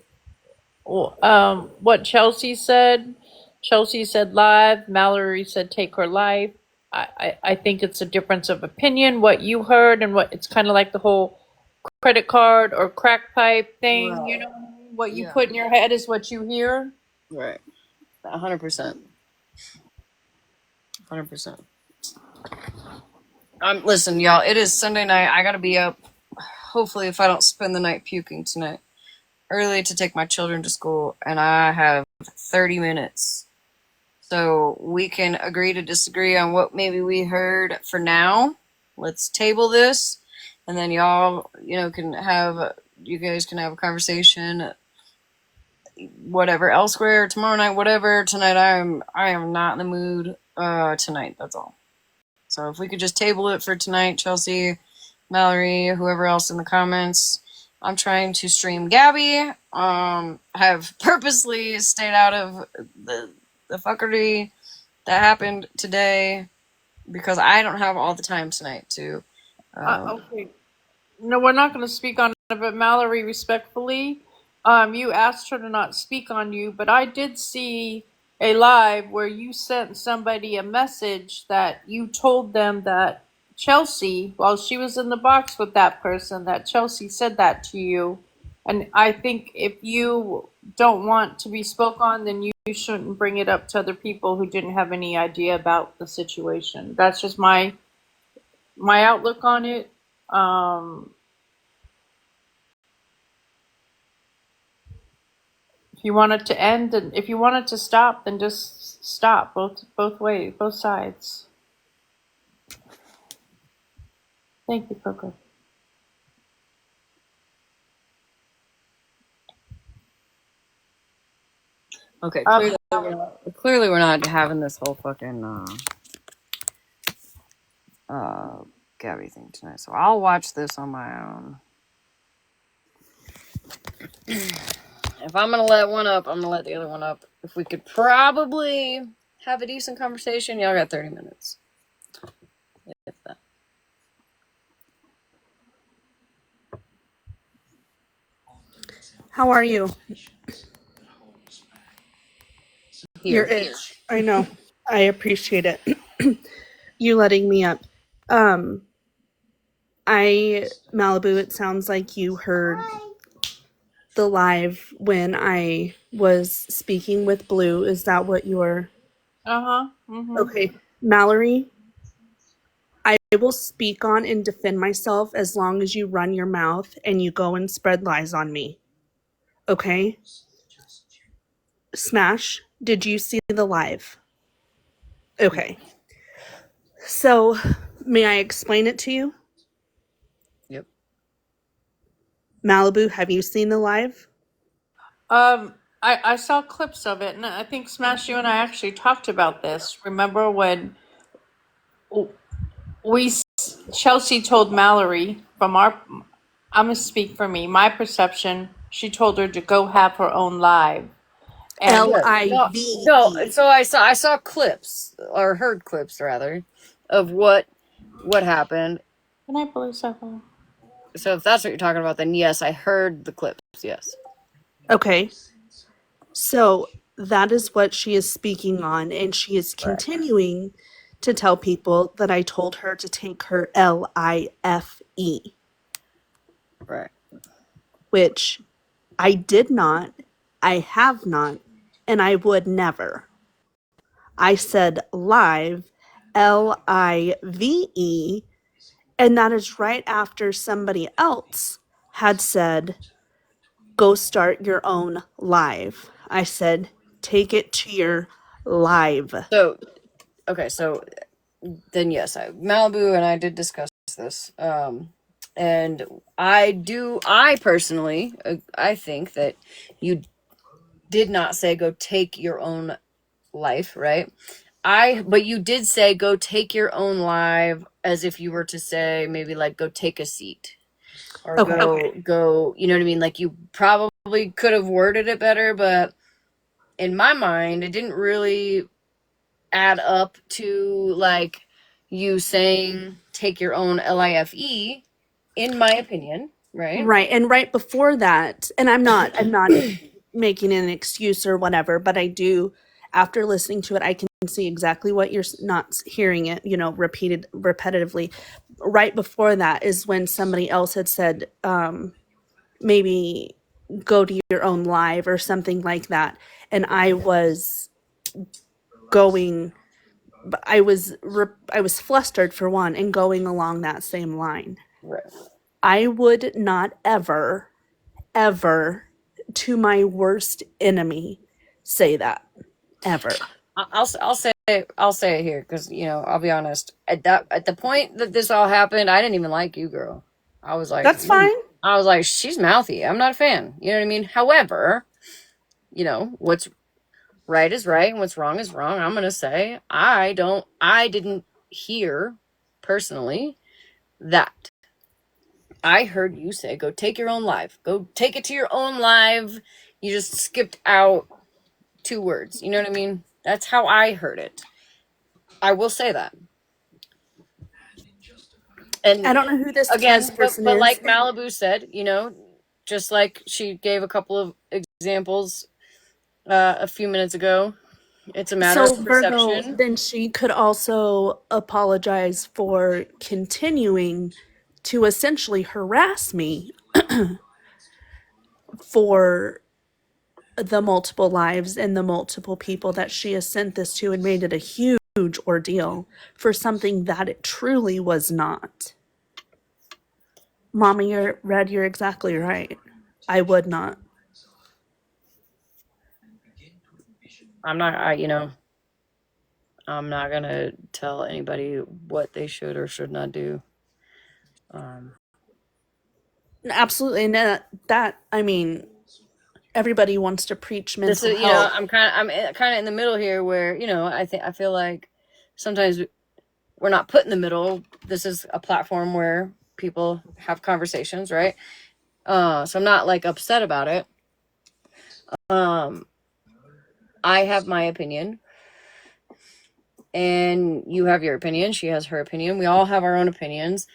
what Chelsea said. Chelsea said live. Mallory said take her life. I think it's a difference of opinion. What you heard and what it's kind of like the whole credit card or crack pipe thing. Right. You know, what you Yeah. put in your head is what you hear. Right. 100%. 100%. Listen, y'all, it is Sunday night. I gotta be up, hopefully, if I don't spend the night puking tonight, early to take my children to school, and I have 30 minutes. So we can agree to disagree on what maybe we heard for now. Let's table this, and then y'all, you guys can have a conversation, whatever, elsewhere, tomorrow night, whatever. Tonight, I am not in the mood. Tonight, that's all. So if we could just table it for tonight, Chelsea, Mallory, whoever else in the comments. I'm trying to stream Gabby. Have purposely stayed out of the fuckery that happened today because I don't have all the time tonight to. Okay. No, we're not going to speak on it, but Mallory, respectfully, you asked her to not speak on you, but I did see a live where you sent somebody a message that you told them that Chelsea, while she was in the box with that person, that Chelsea said that to you. And I think if you don't want to be spoke on, then you shouldn't bring it up to other people who didn't have any idea about the situation. That's just my outlook on it. If you want it to end, and if you want it to stop, then just stop. Both ways, both sides. Thank you, Coco. Okay, Um, clearly we're not having this whole fucking Gabby thing tonight. So I'll watch this on my own. If I'm gonna let one up, I'm gonna let the other one up. If we could probably have a decent conversation, y'all got 30 minutes. If that. How are you? Your Here. itch. I know. I appreciate it. You letting me up. Malibu, it sounds like you heard the live when I was speaking with Blue. Is that what you're... Okay. Mallory, I will speak on and defend myself as long as you run your mouth and you go and spread lies on me. Okay? Smash, did you see the live? Okay. So, may I explain it to you? Yep. Malibu, have you seen the live? I saw clips of it, and I think Smash, you and I actually talked about this. Remember when Chelsea told Mallory from our, I'm gonna speak for me, my perception, she told her to go have her own live. And L-I-V-E. No, so I saw clips, or heard clips rather, of what happened. Can I believe something? So if that's what you're talking about, then yes, I heard the clips. Yes. Okay. So that is what she is speaking on, and she is continuing to tell people that I told her to take her L-I-F-E. Right. Which I did not, I have not, and I would never. I said live, L-I-V-E, and that is right after somebody else had said, go start your own live. I said, take it to your live. So, okay, so then yes, Malibu and I did discuss this. And I personally, I think that you did not say go take your own life, right? But you did say go take your own live, as if you were to say maybe like go take a seat or go, you know what I mean? Like you probably could have worded it better, but in my mind, it didn't really add up to like you saying take your own life, in my opinion, right? Right. And right before that, and I'm not making an excuse or whatever, but I do, after listening to it, I can see exactly what you're not hearing it, repeated repetitively. Right before that is when somebody else had said, maybe go to your own live or something like that. And I was flustered for one and going along that same line. Right. I would not ever, to my worst enemy, say that. Ever. I'll say it here because I'll be honest. At the point that this all happened, I didn't even like you, girl. I was like, that's fine. I was like, she's mouthy. I'm not a fan. You know what I mean? However, what's right is right and what's wrong is wrong. I'm gonna say I didn't hear personally that. I heard you say go take your own live. Go take it to your own live. You just skipped out 2 words. You know what I mean? That's how I heard it. I will say that. And I don't know who this again, person but is. like Malibu said, just like she gave a couple of examples a few minutes ago, it's a matter of perception. Virgo, then she could also apologize for continuing to essentially harass me for the multiple lives and the multiple people that she has sent this to and made it a huge ordeal for something that it truly was not. Mama, you're exactly right. I would not. I'm not, I'm not gonna tell anybody what they should or should not do. Absolutely. And that, I mean, everybody wants to preach This mental is, health. I'm kind of in the middle here, where I feel like sometimes we're not put in the middle. This is a platform where people have conversations, right? So I'm not like upset about it. I have my opinion, and you have your opinion. She has her opinion. We all have our own opinions.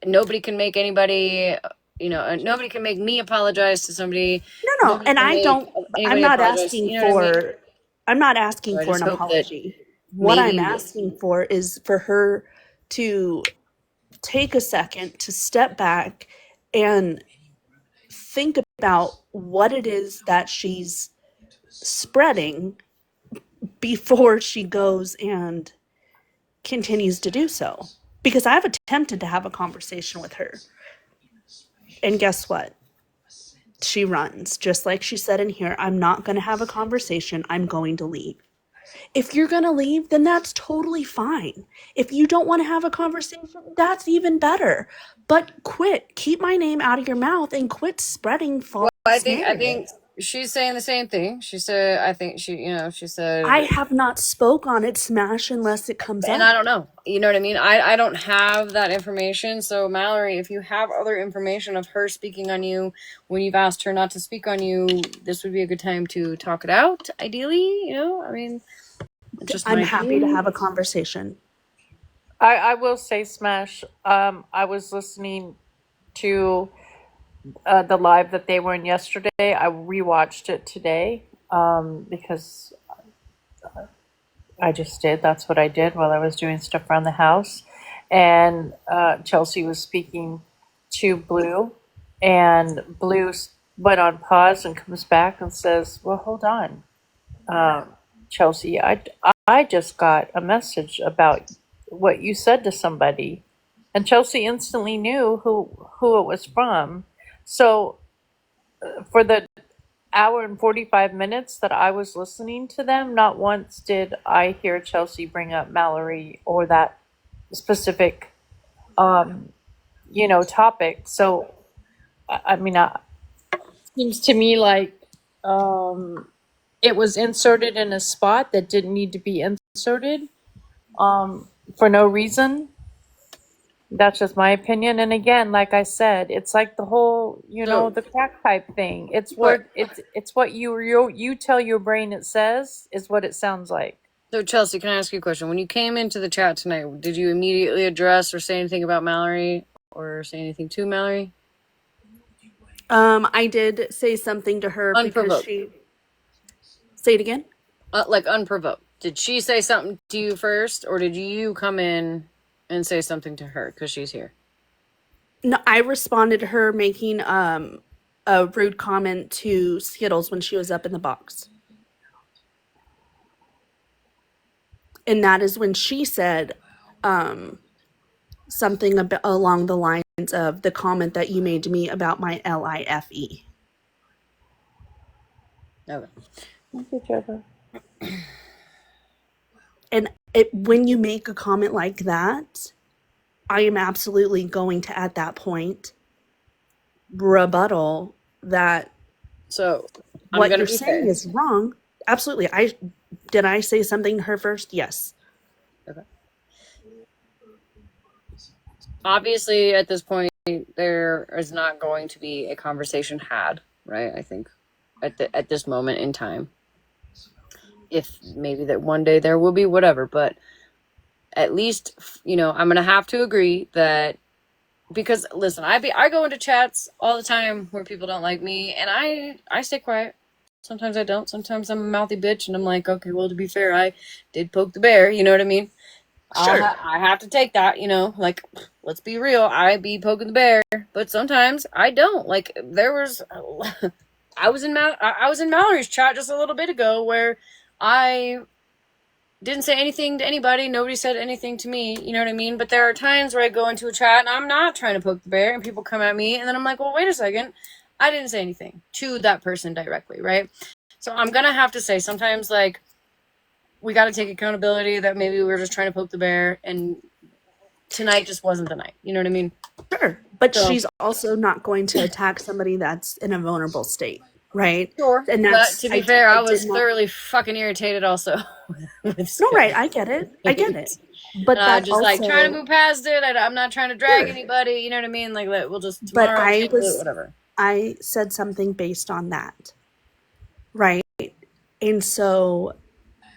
Nobody can make anybody, nobody can make me apologize to somebody. No, Nobody and can I make don't, I'm anybody not apologize. asking You know what I mean? I'm not So asking I for just an hope that apology. What I'm maybe asking for is for her to take a second to step back and think about what it is that she's spreading before she goes and continues to do so. Because I've attempted to have a conversation with her. And guess what? She runs. Just like she said in here, I'm not going to have a conversation. I'm going to leave. If you're going to leave, then that's totally fine. If you don't want to have a conversation, that's even better. But quit. Keep my name out of your mouth and quit spreading false I think narratives. she's saying the same thing. She said, I think she said, I have not spoke on it, Smash, unless it comes and up. I don't know. You know what I mean? I don't have that information. So Mallory, if you have other information of her speaking on you when you've asked her not to speak on you, this would be a good time to talk it out. Ideally, I mean, just I'm my happy to opinion. have a conversation. I will say, Smash. I was listening to the live that they were in yesterday. I rewatched it today because I just did. That's what I did while I was doing stuff around the house. And Chelsea was speaking to Blue, and Blue went on pause and comes back and says, "Well, hold on, Chelsea. I just got a message about what you said to somebody," and Chelsea instantly knew who it was from. So for the hour and 45 minutes that I was listening to them, not once did I hear Chelsea bring up Mallory or that specific, topic. So, I mean, it seems to me like it was inserted in a spot that didn't need to be inserted for no reason. That's just my opinion. And again, like I said, it's like the whole, So, the crack pipe thing. It's what? what it's what you tell your brain it says is what it sounds like. So Chelsea, can I ask you a question? When you came into the chat tonight, did you immediately address or say anything about Mallory or say anything to Mallory? I did say something to her because Unprovoked. she. Say it again. Like unprovoked. Did she say something to you first, or did you come in and say something to her because she's here? No, I responded to her making a rude comment to Skittles when she was up in the box. And that is when she said something along the lines of the comment that you made to me about my LIFE. Okay. Thank you, Trevor. And when you make a comment like that, I am absolutely going to, at that point, rebuttal that So what you're saying is wrong. Absolutely. Did I say something to her first? Yes. Okay. Obviously, at this point, there is not going to be a conversation had, right? I think at this moment in time. If maybe that one day there will be, whatever, but at least, I'm going to have to agree that, because listen, I go into chats all the time where people don't like me, and I stay quiet. Sometimes I don't. Sometimes I'm a mouthy bitch, and I'm like, okay, well, to be fair, I did poke the bear. You know what I mean? Sure. I have to take that, like, let's be real. I be poking the bear, but sometimes I don't. Like, there was, I was in Mallory's chat just a little bit ago where I didn't say anything to anybody. Nobody said anything to me. You know what I mean? But there are times where I go into a chat and I'm not trying to poke the bear and people come at me and then I'm like, well, wait a second. I didn't say anything to that person directly, right? So I'm going to have to say sometimes, like, we got to take accountability that maybe we were just trying to poke the bear and tonight just wasn't the night. You know what I mean? Sure. But So, she's also not going to attack somebody that's in a vulnerable state, right? sure. And But that's, to be fair, I was did not. thoroughly fucking irritated also. No, right. I get it. I get it. But that just like trying to also, move past it. I'm not trying to drag anybody. You know what I mean? Like, we'll just but tomorrow table it, whatever. I said something based on that, right? And so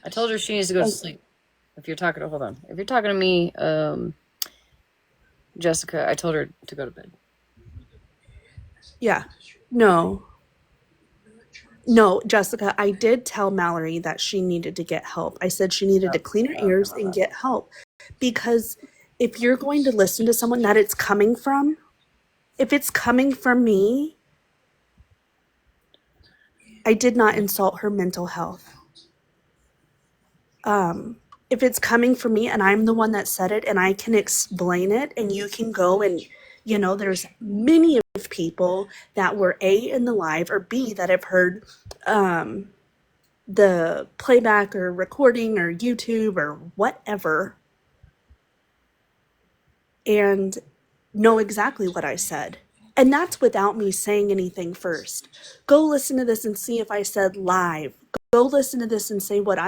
I told her she needs to go to sleep. If you're talking to me, Jessica, I told her to go to bed. yeah, no, Jessica, I did tell Mallory that she needed to get help. I said she needed to clean her ears and get help, because if you're going to listen to someone that it's coming from, if it's coming from me, I did not insult her mental health. If it's coming from me and I'm the one that said it and I can explain it and you can go and, there's many of people that were A, in the live, or B, that have heard the playback or recording or YouTube or whatever and know exactly what I said. And that's without me saying anything first. Go listen to this and see if I said live. Go listen to this and say what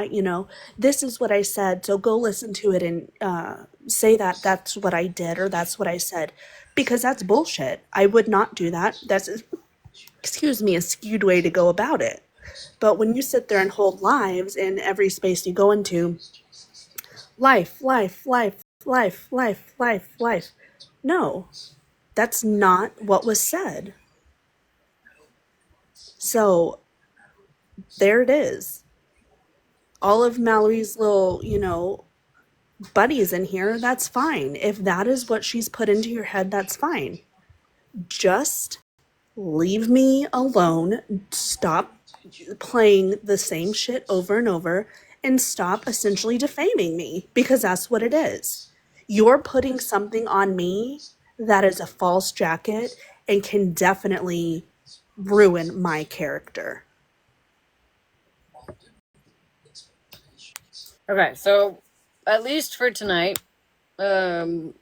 this is what I said. So go listen to it and say that that's what I did or that's what I said. Because that's bullshit. I would not do that. That's, a skewed way to go about it. But when you sit there and hold lives in every space you go into, life. No, that's not what was said. So there it is. All of Mallory's little, buddies in here, that's fine. If that is what she's put into your head, that's fine. Just leave me alone. Stop playing the same shit over and over and stop essentially defaming me, because that's what it is. You're putting something on me that is a false jacket and can definitely ruin my character. Okay, so at least for tonight, maybe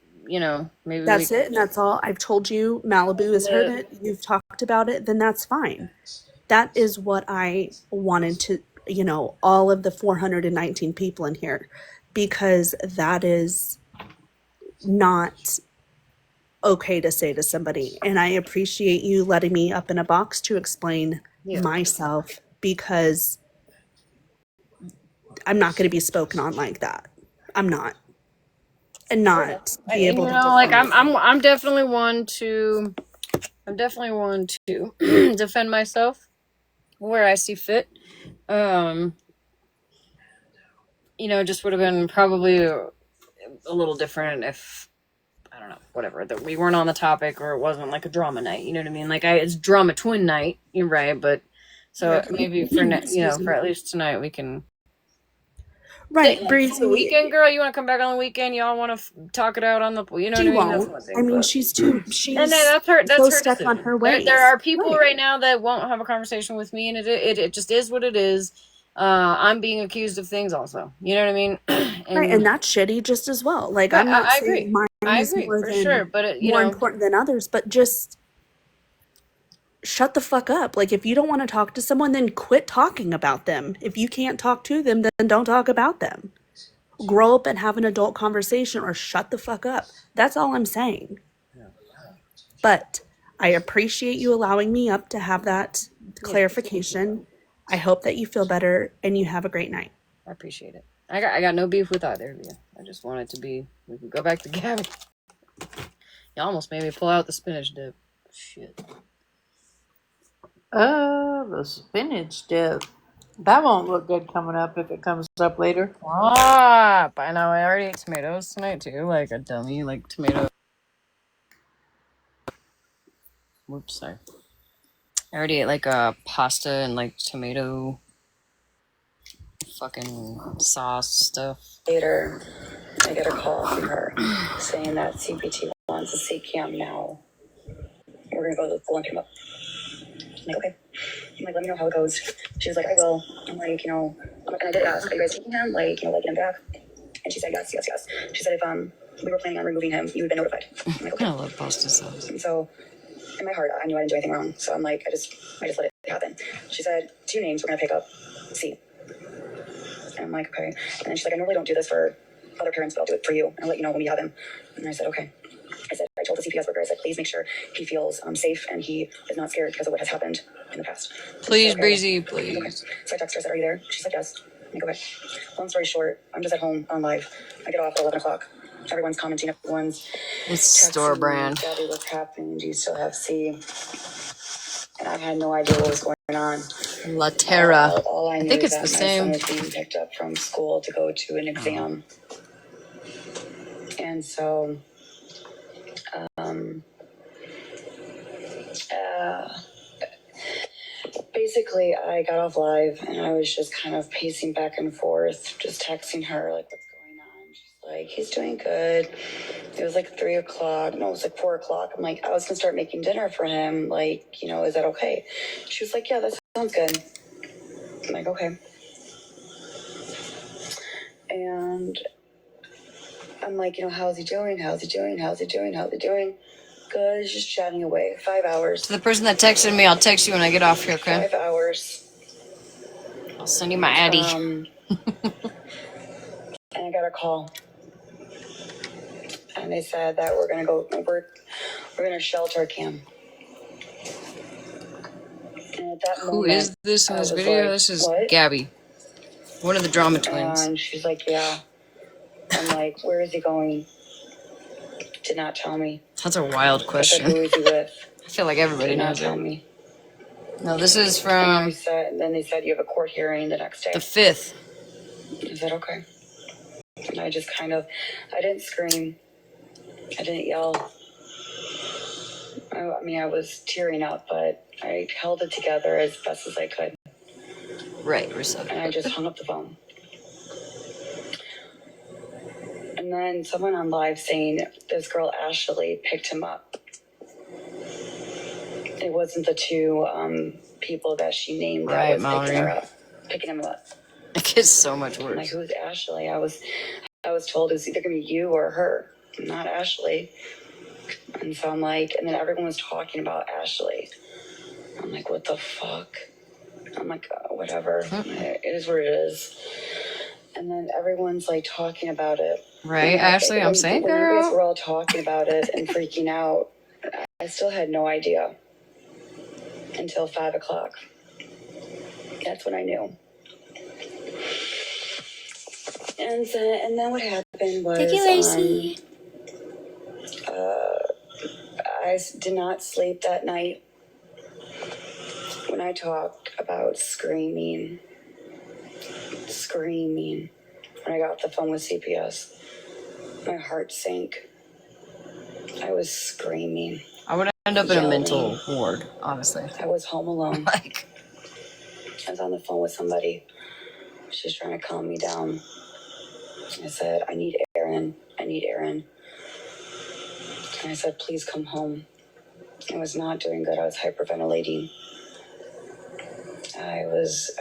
that's it, and that's all. I've told you, Malibu has heard it, you've talked about it, then that's fine. That is what I wanted to, all of the 419 people in here, because that is not okay to say to somebody. And I appreciate you letting me up in a box to explain myself, because I'm not going to be spoken on like that. I'm not. And not be able to I'm definitely one to defend myself where I see fit. Just would have been probably a little different if, I don't know, whatever, that we weren't on the topic or it wasn't like a drama night. You know what I mean? Like, it's drama twin night. You're right, but so maybe for for at least tonight we can. Right, Breezy. The weekend, girl. You want to come back on the weekend? Y'all want to talk it out on the? You know she what I mean? won't. That's one thing, she's too. She's and that's her. That's so her stuck decision. on her ways. There are people right now that won't have a conversation with me, and it just is what it is. I'm being accused of things, also. You know what I mean? And that's shitty, just as well. Like, I'm not saying mine is more than sure, but more important than others, but just shut the fuck up. Like, if you don't want to talk to someone, then quit talking about them. If you can't talk to them, then don't talk about them. Grow up and have an adult conversation, or shut the fuck up. That's all I'm saying. But I appreciate you allowing me up to have that clarification. I hope that you feel better and you have a great night. I appreciate it. I got no beef with either of you. I just want it to be, we can go back to Gabby. You almost made me pull out the spinach dip. Shit. The spinach dip. That won't look good coming up if it comes up later. Stop! I know, I already ate tomatoes tonight too, like a dummy, like tomato. Whoops, sorry. I already ate like a pasta and like tomato fucking sauce stuff. Later, I get a call from her saying that CPT wants a C cam now. We're gonna go to the school and pick him up. I'm like, okay. I'm like, let me know how it goes. She was like, I will. I'm like, and I did ask, are you guys taking him? Like, get him back? And she said, yes. She said, if we were planning on removing him, you would have been notified. I'm like, okay. I love pasta sauce. And so, in my heart, I knew I didn't do anything wrong. So I'm like, I just let it happen. She said, 2 names we're gonna pick up C. And I'm like, okay. And then she's like, I normally don't do this for other parents, but I'll do it for you. And I'll let you know when we have him. And I said, okay. I told the CPS worker, I said, please make sure he feels safe and he is not scared because of what has happened in the past. Please, okay. Breezy, please. Okay. So I texted her, I said, are you there? She said, yes. I'm like, okay. Long story short, I'm just at home on live. I get off at 11 o'clock. Everyone's commenting, everyone's It's store brand. Daddy, what's happening? Do you still have C? And I had no idea what was going on. La Terra. All I knew think is it's that the my same. son was being picked up from school to go to an exam. And so, basically, I got off live and I was just kind of pacing back and forth, just texting her, like, what's going on? She's like, he's doing good. It was like 3 o'clock. No, it was like 4 o'clock. I'm like, I was going to start making dinner for him. Like, is that okay? She was like, yeah, that sounds good. I'm like, okay. And I'm like, how's he doing? Good, he's just chatting away. 5 hours. To the person that texted me, I'll text you when I get off here, okay? 5 hours. I'll send you my Addy. And I got a call. And they said that we're gonna shelter cam. And at that Who moment, is this in I this was video? like, This is what? Gabby. One of the drama twins. And she's like, yeah. I'm like, where is he going? Did not tell me. That's a wild I said, question. who is he with? I feel like everybody Did not knows tell it. me. No, this is And from then they said you have a court hearing the next day. the 5th. I said, okay. And I just I didn't scream. I didn't yell. I was tearing up, but I held it together as best as I could. Right, And I just hung up the phone. And then someone on live saying this girl Ashley picked him up. It wasn't the 2 people that she named that Right, was picking him up. It gets so much I'm worse. like, who's Ashley? I was told it's either gonna be you or her, not Ashley. And so I'm like, and then everyone was talking about Ashley. I'm like, what the fuck? I'm like, whatever. It is what it is. And then everyone's like talking about it. Right, Ashley, I'm saying, when you guys girl. were all talking about it and freaking out, I still had no idea until 5 o'clock. That's when I knew. And then what happened was, I did not sleep that night. When I talked about screaming, when I got off the phone with CPS, my heart sank. I was screaming. I would end up in a mental ward, honestly. I was home alone. Like, I was on the phone with somebody. She's trying to calm me down. I said, I need Aaron. And I said, please come home. I was not doing good. I was hyperventilating. I was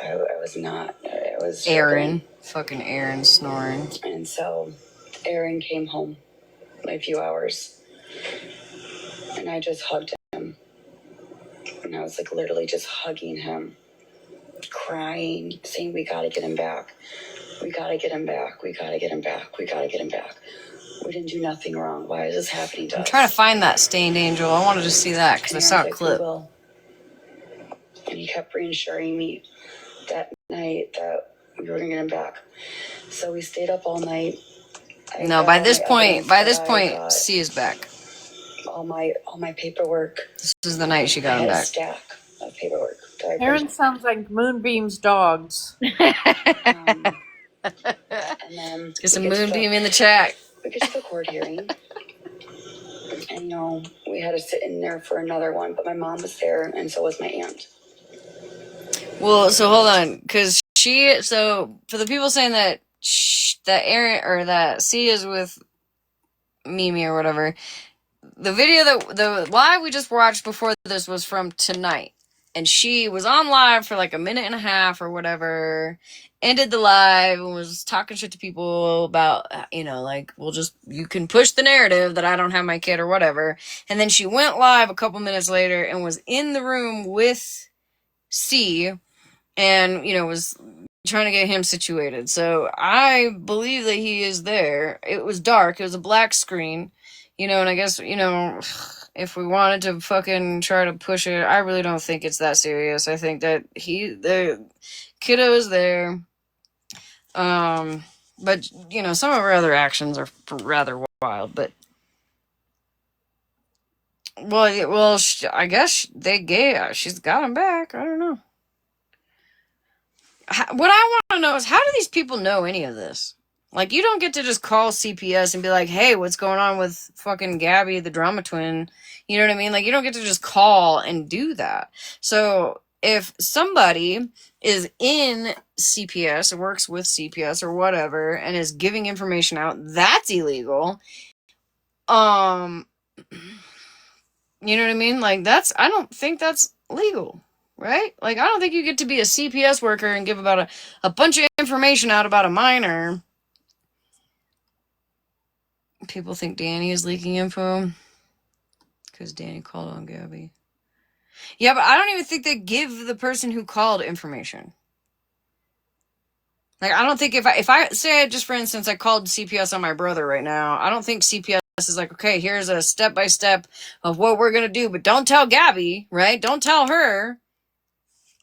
Aaron. Fucking Aaron snoring. And so Aaron came home in a few hours. And I just hugged him. And I was like literally just hugging him, crying, saying, we gotta get him back. We gotta get him back. We didn't do nothing wrong. Why is this happening to us? I'm trying to find that stained angel. I wanted to see that because I saw a clip. And he kept reassuring me that night that we were gonna get him back. So we stayed up all night. No, by this point, C is back. All my paperwork. This is the night she got him I had back. a stack of paperwork that started. Aaron sounds like Moonbeam's dogs. And then Get some Moonbeam in the chat. we get to the court hearing. And, we had to sit in there for another one, but my mom was there, and so was my aunt. Well, so hold on, because so for the people saying that that Aaron or that C is with Mimi or whatever, the video the live we just watched before this was from tonight, and she was on live for like a minute and a half or whatever, ended the live and was talking shit to people about, like, you can push the narrative that I don't have my kid or whatever, and then she went live a couple minutes later and was in the room with C, and was trying to get him situated. So I believe that he is there. It was dark. It was a black screen, and I guess, if we wanted to fucking try to push it, I really don't think it's that serious. I think that the kiddo is there. But, some of her other actions are rather wild, but well, I guess she's got him back. I don't know. What I want to know is, how do these people know any of this? Like, you don't get to just call CPS and be like, hey, what's going on with fucking Gabby, the drama twin? You know what I mean? Like, you don't get to just call and do that. So if somebody is in CPS or works with CPS or whatever and is giving information out, that's illegal. You know what I mean? Like, I don't think that's legal. Right? Like, I don't think you get to be a CPS worker and give about a bunch of information out about a minor. People think Danny is leaking info because Danny called on Gabby. Yeah, but I don't even think they give the person who called information. Like, I don't think if I say, just for instance, I called CPS on my brother right now, I don't think CPS is like, okay, here's a step-by-step of what we're going to do, but don't tell Gabby, right? Don't tell her.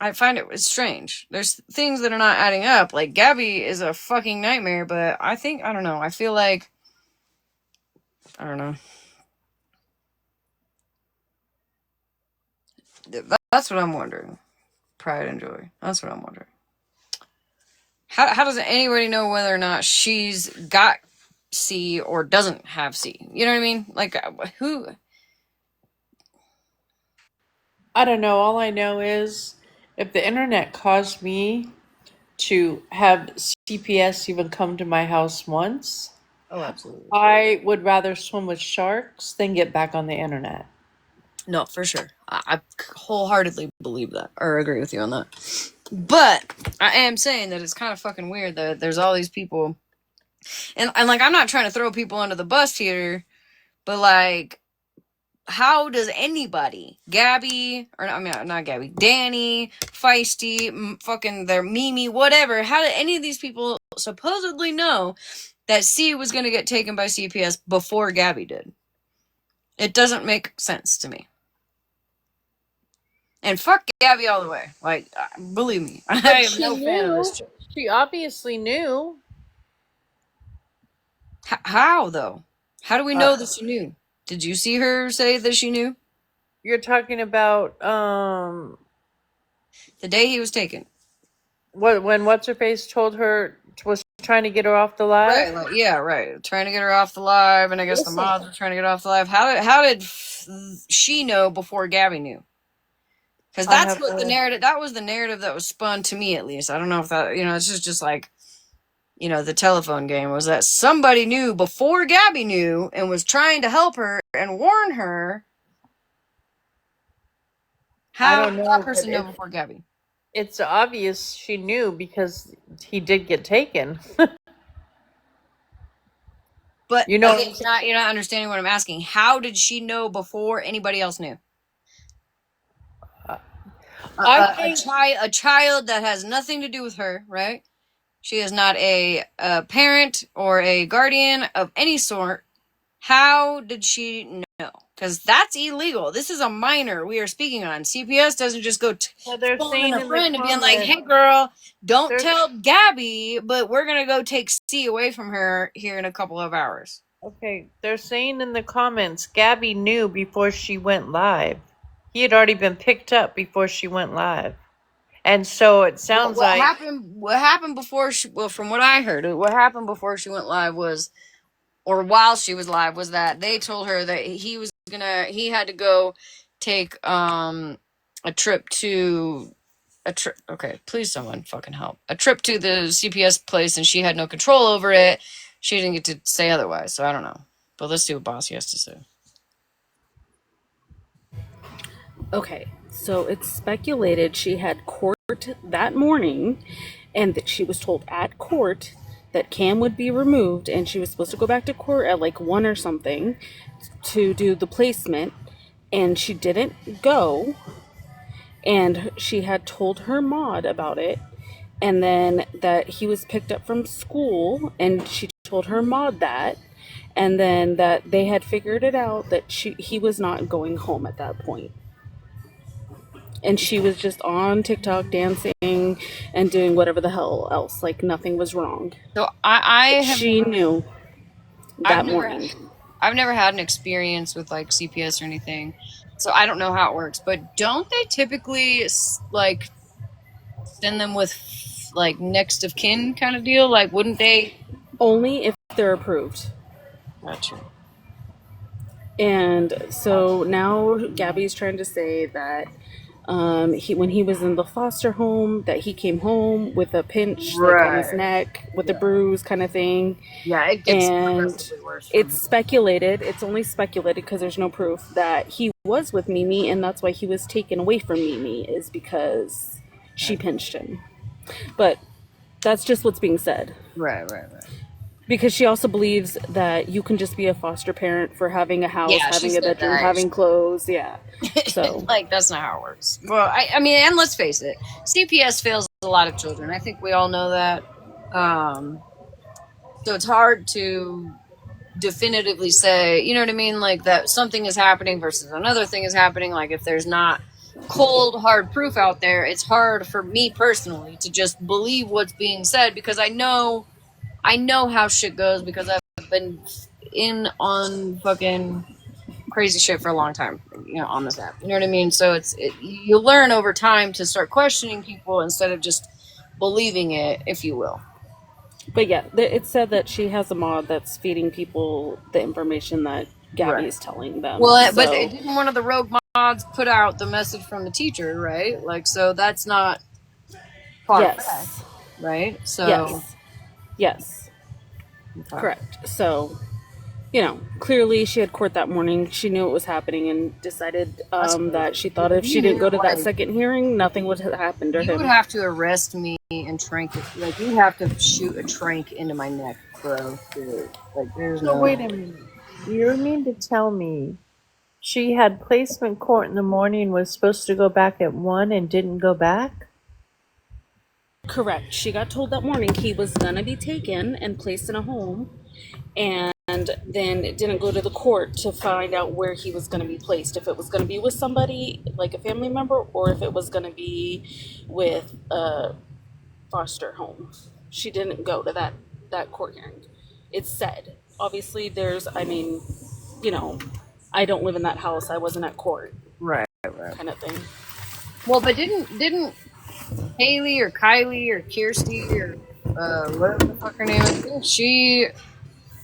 I find it's strange. There's things that are not adding up. Like, Gabby is a fucking nightmare, but I don't know. I feel like, I don't know. That's what I'm wondering. Pride and joy. That's what I'm wondering. How does anybody know whether or not she's got C or doesn't have C? You know what I mean? Like, who? I don't know. All I know is, if the internet caused me to have CPS even come to my house once, Oh, absolutely. I would rather swim with sharks than get back on the internet. No, for sure. I wholeheartedly believe that, or agree with you on that. But I am saying that it's kind of fucking weird that there's all these people, and like, I'm not trying to throw people under the bus here, but like, how does anybody, Gabby, or I mean, not Gabby, Danny, Feisty, fucking their Mimi, whatever, how did any of these people supposedly know that C was going to get taken by CPS before Gabby did? It doesn't make sense to me. And fuck Gabby all the way. Like, believe me, I am no fan of this chick. She obviously knew. How, though? How do we know that she knew? Did you see her say that she knew? You're talking about The day he was taken. when what's her face told her, was trying to get her off the live? Right, like, yeah, right. Trying to get her off the live, and I guess the mods were trying to get her off the live. How did she know before Gabby knew? Because that's what the narrative. That was the narrative that was spun to me, at least. I don't know if that, it's just like, the telephone game was that somebody knew before Gabby knew and was trying to help her and warn her. How did that person know before Gabby? It's obvious she knew because he did get taken. But you're not understanding what I'm asking. How did she know before anybody else knew? A child that has nothing to do with her, right? She is not a parent or a guardian of any sort. How did she know? Because that's illegal. This is a minor we are speaking on. CPS doesn't just go phoning a friend and being like, hey, girl, don't tell Gabby, but we're going to go take C away from her here in a couple of hours. Okay, they're saying in the comments, Gabby knew before she went live. He had already been picked up before she went live. And so it sounds what like happened? What happened before she? Well, from what I heard, what happened before she went live was, or while she was live, was that they told her that he had to go take a trip to a trip. Okay, please, someone fucking help! A trip to the CPS place, and she had no control over it. She didn't get to say otherwise, so I don't know. But let's see what Bossy has to say. Okay, so it's speculated she had court that morning and that she was told at court that Cam would be removed and she was supposed to go back to court at like 1 or something to do the placement, and she didn't go, and she had told her mod about it, and then that he was picked up from school and she told her mod that, and then that they had figured it out that he was not going home at that point. And she was just on TikTok dancing and doing whatever the hell else, like nothing was wrong. So she knew that morning. I've never had an experience with like CPS or anything, so I don't know how it works. But don't they typically like send them with like next of kin kind of deal? Like, wouldn't they? Only if they're approved. Gotcha. And so now Gabby's trying to say that when he was in the foster home, that he came home with a pinch like on his neck with a bruise kind of thing. Yeah, it gets and worse. It's speculated. It's only speculated because there's no proof that he was with Mimi, and that's why he was taken away from Mimi, is because she pinched him. But that's just what's being said. Right. Because she also believes that you can just be a foster parent for having a house, having a bedroom, having clothes. Yeah. So like, that's not how it works. Well, I mean, and let's face it, CPS fails a lot of children. I think we all know that. So it's hard to definitively say, you know what I mean? Like that something is happening versus another thing is happening. Like if there's not cold, hard proof out there, it's hard for me personally to just believe what's being said, because I know how shit goes, because I've been in on fucking crazy shit for a long time, you know, on this app. You know what I mean? So you learn over time to start questioning people instead of just believing it, if you will. But yeah, it said that she has a mod that's feeding people the information that Gabby's telling them. Well, but didn't one of the rogue mods put out the message from the teacher, right? Like, so that's not far-fetched, right? So Yes. Okay. Correct. So, you know, clearly she had court that morning. She knew it was happening and decided that she thought if she didn't go to that second hearing, nothing would happen to him. You would have to arrest me and trank it. Like, you have to shoot a trank into my neck, bro. Dude. Like, there's no... Wait a minute. You mean to tell me she had placement court in the morning, was supposed to go back at 1 and didn't go back? Correct. She got told that morning he was going to be taken and placed in a home, and then didn't go to the court to find out where he was going to be placed, if it was going to be with somebody like a family member or if it was going to be with a foster home. She didn't go to that court hearing. It's said. Obviously, I mean, you know, I don't live in that house. I wasn't at court. Right. Kind of thing. Well, but didn't Haley or Kylie or Kirsty or whatever the fuck her name is, didn't she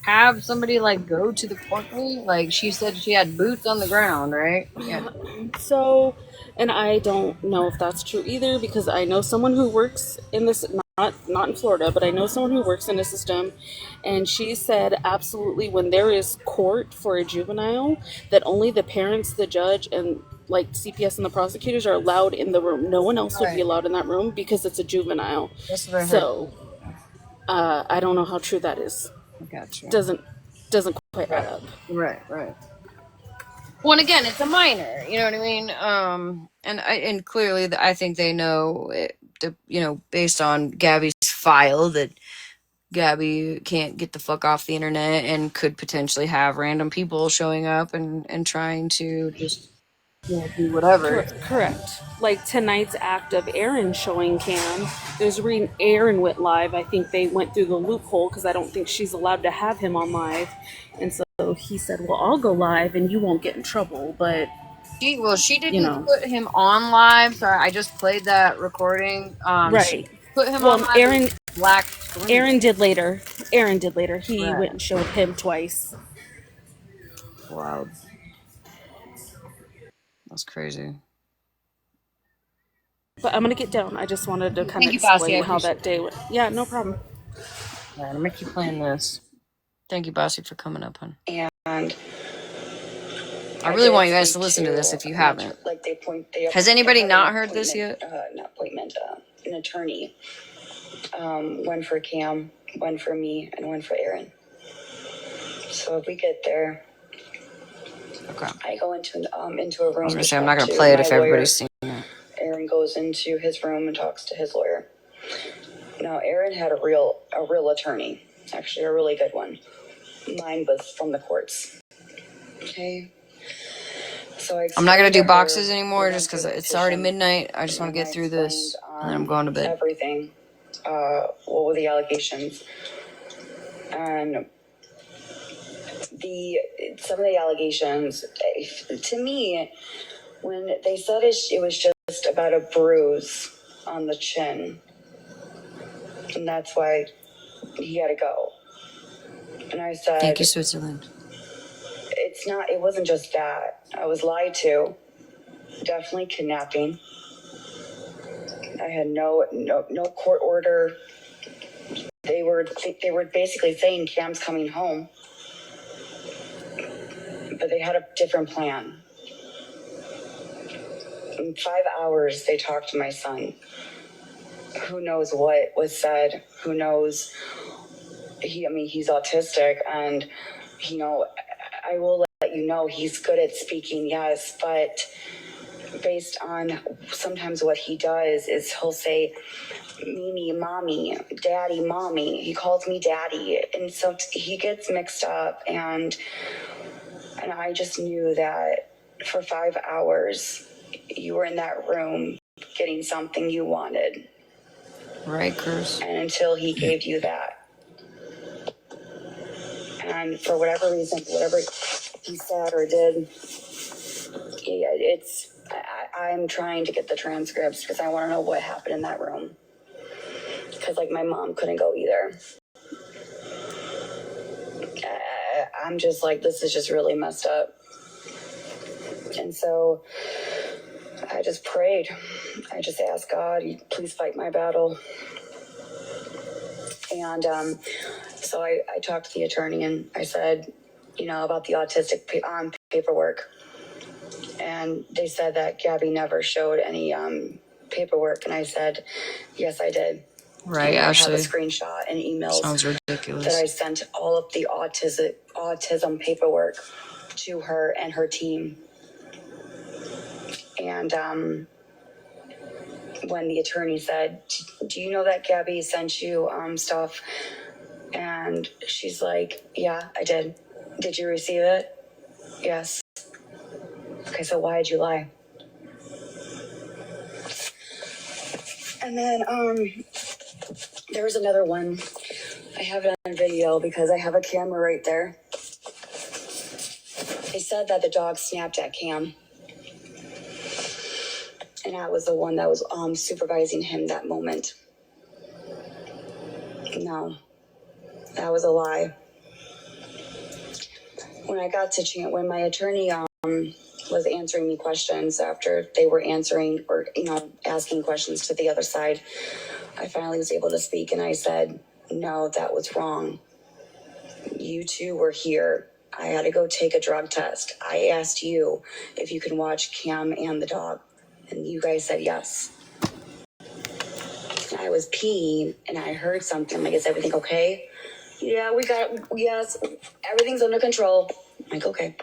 have somebody like go to the court meeting? Like, she said she had boots on the ground, right? Yeah. So, and I don't know if that's true either, because I know someone who works in this, not in Florida, but I know someone who works in the system, and she said absolutely when there is court for a juvenile, that only the parents, the judge, and like CPS and the prosecutors are allowed in the room. No one else would be allowed in that room because it's a juvenile. That's what I heard. So, I don't know how true that is. Gotcha. Doesn't quite add up. Right. Well, and again, it's a minor. You know what I mean? And clearly, I think they know, you know, based on Gabby's file, that Gabby can't get the fuck off the internet and could potentially have random people showing up and trying to just, you know, do whatever. Correct. Like tonight's act of Aaron showing Cam. There's a reason Aaron went live. I think they went through the loophole because I don't think she's allowed to have him on live. And so he said, well, I'll go live and you won't get in trouble. But She you didn't know. put him on live. Sorry, I just played that recording. She Right. put him on Well, live with black screen. Aaron did later. Aaron did later. He Right. went and showed him twice. Wow. That's crazy. But I'm gonna get down. I just wanted to kind Thank of you, Bossy. I explain how appreciate that day went. Yeah, no problem. it. All right, I'm gonna keep playing this. Thank you, Bossy, for coming up, hon. And I really want you guys to listen to this if you haven't. Like Has anybody not heard this yet? Not appointment, an attorney. One for Cam, one for me, and one for Aaron. So if we get there, Okay. I go into a room. I was gonna say I'm not gonna play it if everybody's seen it. Aaron goes into his room and talks to his lawyer. Now, Aaron had a real attorney, actually a really good one. Mine was from the courts. Okay. So I'm not gonna do boxes anymore just because it's already midnight. I just want to get through this, and then I'm going to bed. Everything. What were the allegations? And some of the allegations, to me, when they said it was just about a bruise on the chin, and that's why he had to go. And I said, "Thank you, Switzerland." It wasn't just that. I was lied to. Definitely kidnapping. I had no court order. They were basically saying Cam's coming home, but they had a different plan. In 5 hours, they talked to my son. Who knows what was said? Who knows? He's autistic, and I will let you know he's good at speaking, yes, but based on sometimes what he does is he'll say, Mimi, mommy, daddy, mommy. He calls me daddy, and so he gets mixed up, and I just knew that for 5 hours you were in that room getting something you wanted. Right, Cruz. And until he gave you that. And for whatever reason, whatever he said or did, I'm trying to get the transcripts because I want to know what happened in that room. Because, my mom couldn't go either. I'm just this is just really messed up. And so I just prayed. I just asked God, please fight my battle. And so I talked to the attorney and I said, about the autistic paperwork. And they said that Gabby never showed any paperwork. And I said, yes, I did. Right, and Ashley. I have a screenshot and emails. Sounds ridiculous. That I sent all of the autism paperwork to her and her team. And when the attorney said, do you know that Gabby sent you stuff? And she's like, yeah, I did. Did you receive it? Yes. Okay, so why did you lie? And then there was another one. I have it on video because I have a camera right there. They said that the dog snapped at Cam. And I was the one that was supervising him that moment. No, that was a lie. When my attorney was answering me questions after they were answering or asking questions to the other side, I finally was able to speak and I said, no, that was wrong. You two were here. I had to go take a drug test. I asked you if you can watch Cam and the dog, and you guys said yes. I was peeing and I heard something. Like, is everything okay? Yeah, yes, everything's under control. I'm like, okay.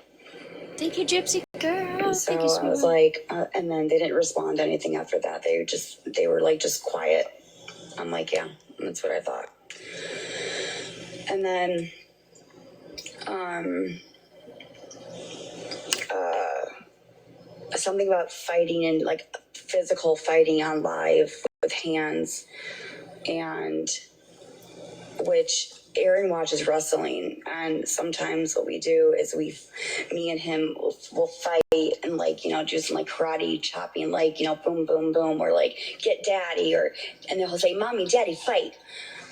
Thank you, Gypsy girl. So Thank you, I was like, and then they didn't respond to anything after that. They were just quiet. I'm like, yeah, that's what I thought. And then, something about fighting and physical fighting on live with hands, and which Aaron watches wrestling, and sometimes what we do is me and him will fight and like, do some like karate chopping, like, boom, boom, boom, or like get daddy, and then he'll say, mommy, daddy, fight.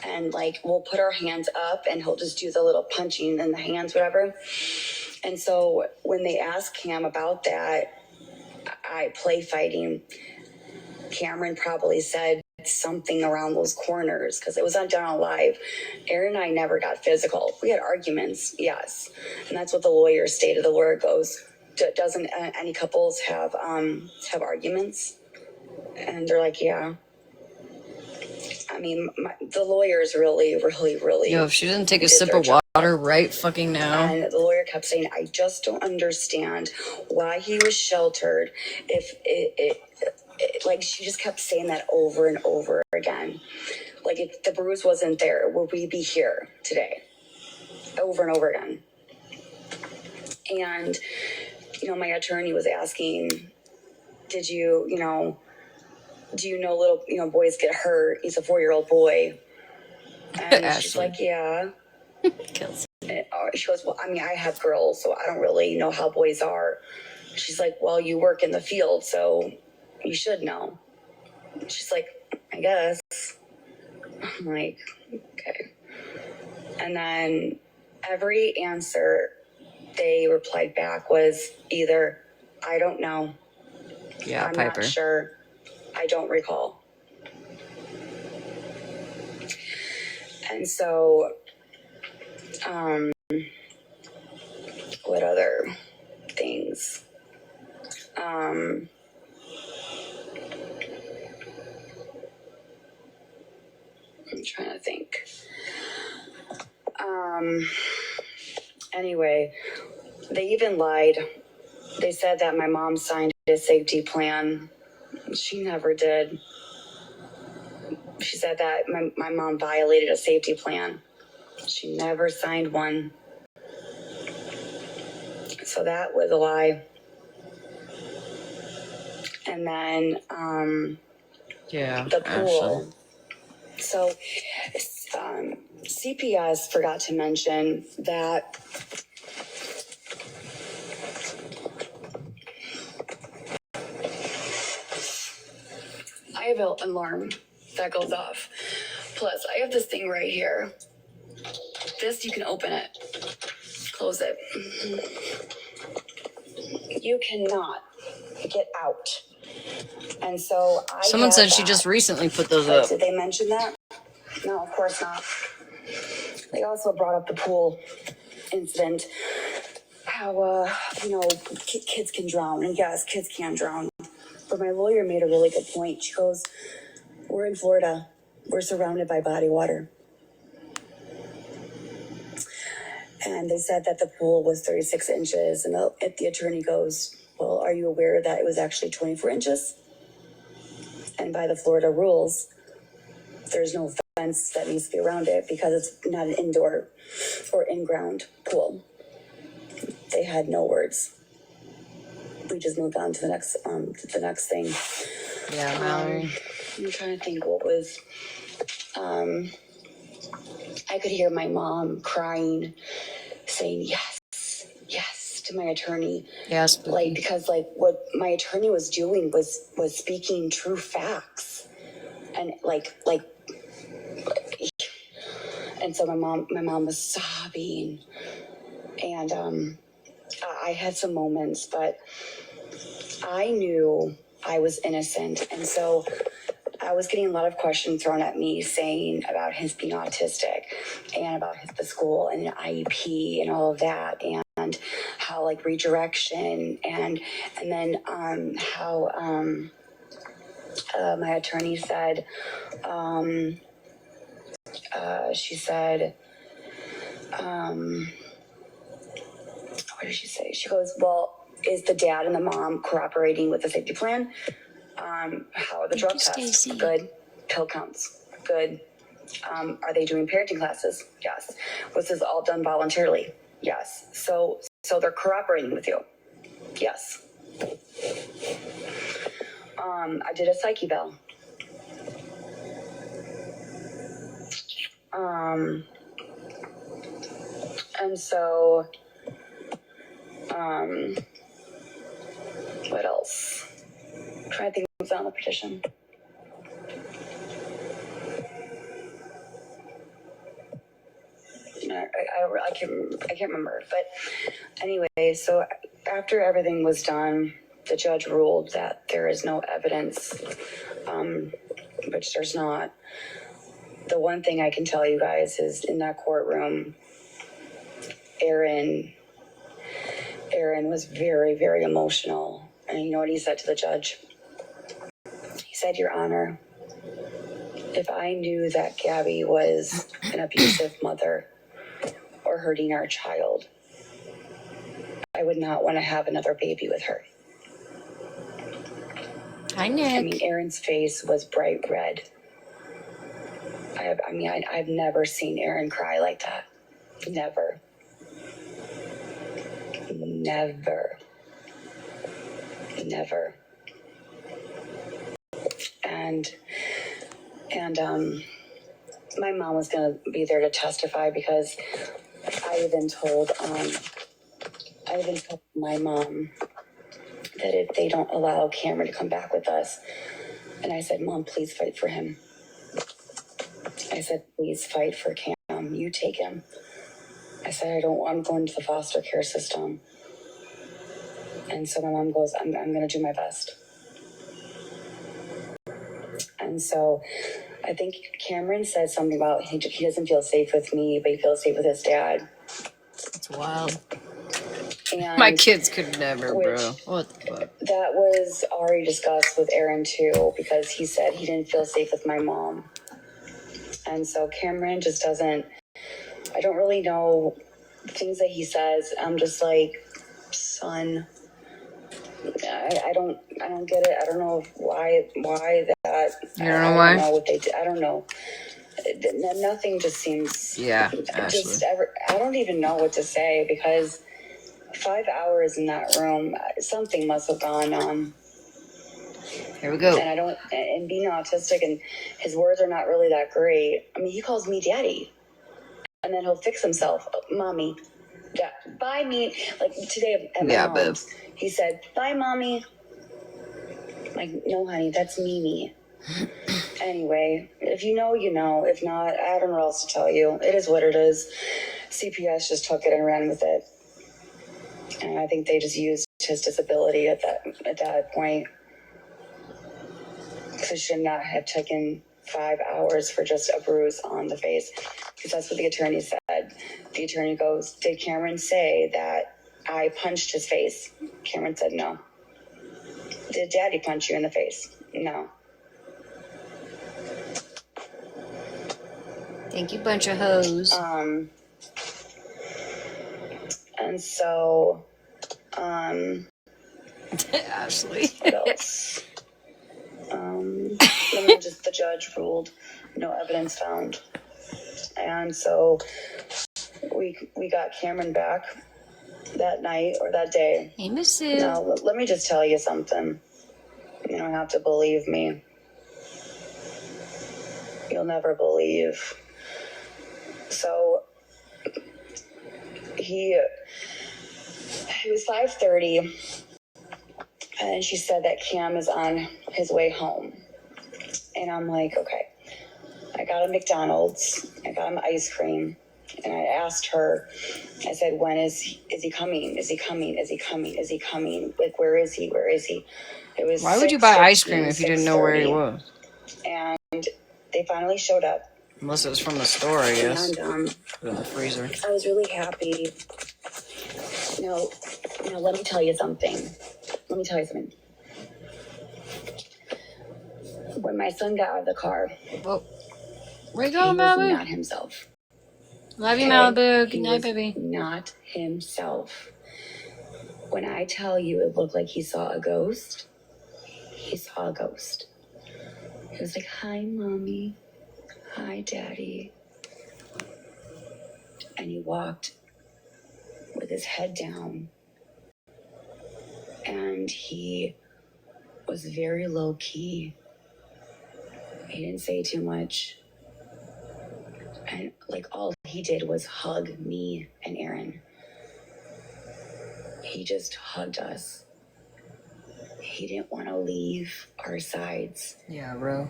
And like, we'll put our hands up and he'll just do the little punching in the hands, whatever. And so when they ask Cam about that, I play fighting, Cameron probably said something around those corners because it was done on live. Aaron and I never got physical. We had arguments, yes, and that's what the lawyer stated. The lawyer goes, "Doesn't any couples have arguments?" And they're like, "Yeah." I mean, the lawyers really. Yo, if she doesn't take a did sip their of job. water right fucking now. And the lawyer kept saying, "I just don't understand why he was sheltered. If like, she just kept saying that over and over again. Like, if the bruise wasn't there, would we be here today?" Over and over again. And, my attorney was asking, do you know little, boys get hurt? He's a 4-year-old boy. And she's like, yeah. Kills. And she goes, well, I mean, I have girls, so I don't really know how boys are. She's like, well, you work in the field, so you should know. She's like, I guess. I'm like, okay. And then every answer they replied back was either, I don't know. Yeah, I'm Piper. not sure. I don't recall. And so, what other things? I'm trying to think. Anyway, they even lied. They said that my mom signed a safety plan. She never did. She said that my mom violated a safety plan. She never signed one. So that was a lie. And then the pool. Ashley. So CPS forgot to mention that I have an alarm that goes off. Plus, I have this thing right here. This, you can open it, close it. You cannot get out. And so Someone said she just recently put those up. Did they mention that? No, of course not. They also brought up the pool incident. How, kids can drown. And yes, kids can drown. But my lawyer made a really good point. She goes, we're in Florida. We're surrounded by body water. And they said that the pool was 36 inches. And the attorney goes, well, are you aware that it was actually 24 inches? And by the Florida rules, there's no fence that needs to be around it because it's not an indoor or in-ground pool. They had no words. We just moved on to the next thing. Yeah, Mallory. I'm trying to think what was. I could hear my mom crying, saying yes to my attorney. Yes, like because like what my attorney was doing was speaking true facts, and and so my mom was sobbing, and I had some moments, but I knew I was innocent, and so I was getting a lot of questions thrown at me saying about his being autistic and about the school and an IEP and all of that, and how like redirection and then how my attorney said she said what did she say? She goes, well, is the dad and the mom cooperating with the safety plan? How are the drug tests? Good. Pill counts? Good. Are they doing parenting classes? Yes. Was this all done voluntarily? Yes. So they're cooperating with you? Yes. I did a psyche bell. And so, what else? I'm trying to think what was on the petition. I can't remember. But anyway, so after everything was done, the judge ruled that there is no evidence, which there's not. The one thing I can tell you guys is in that courtroom, Aaron was very, very emotional. And you know what he said to the judge? He said, Your Honor, if I knew that Gabby was an abusive mother or hurting our child, I would not want to have another baby with her. Hi, Nick. I mean, Aaron's face was bright red. I've never seen Aaron cry like that. Never. And my mom was going to be there to testify because I even told my mom that if they don't allow Cameron to come back with us, and I said, Mom, please fight for him. I said, please fight for Cam. You take him. I said, I'm going to the foster care system. And so my mom goes, I'm going to do my best. And so I think Cameron said something about he doesn't feel safe with me, but he feels safe with his dad. It's wild. And My kids could never, bro. What the fuck? That was already discussed with Aaron too, because he said he didn't feel safe with my mom. And so Cameron just doesn't, I don't really know things that he says. I'm just like, son, I don't get it. I don't know why that. You don't know why? I don't know what they did. I don't know. Nothing just seems. Yeah, Ashley. I don't even know what to say because 5 hours in that room, something must have gone on. Here we go. And being autistic and his words are not really that great. I mean, he calls me daddy. And then he'll fix himself. Mommy. Bye, me. Like today at my mom's, he said, bye, mommy. Like, no, honey, that's Mimi. Anyway, if you know, you know. If not, I don't know what else to tell you. It is what it is. CPS just took it and ran with it. And I think they just used his disability at that point. So should not have taken 5 hours for just a bruise on the face. Because that's what the attorney said. The attorney goes, did Cameron say that I punched his face? Cameron said no. Did Daddy punch you in the face? No. Thank you, bunch of hoes. And so, Ashley. What else? The judge ruled no evidence found. And so we got Cameron back that night or that day. Hey, Miss Sue. Now, let me just tell you something. You don't have to believe me. You'll never believe. So it was 5:30, and she said that Cam is on his way home. And I'm like, okay. I got a McDonald's. I got him ice cream. And I asked her, I said, when is he coming? Is he coming? Is he coming? Is he coming? Like, where is he? Where is he? It was. Why would you buy ice cream if you didn't know where he was? And they finally showed up. Unless it was from the store, I guess. And in the freezer. I was really happy. Now, let me tell you something. When my son got out of the car, where you going, Malibu? He was not himself. Love you, Malibu. Good night, baby. Not himself. When I tell you it looked like he saw a ghost, he saw a ghost. He was like, hi, Mommy. Hi, Daddy. And he walked with his head down. And he was very low key. He didn't say too much. And like all he did was hug me and Aaron. He just hugged us. He didn't want to leave our sides. Yeah, bro.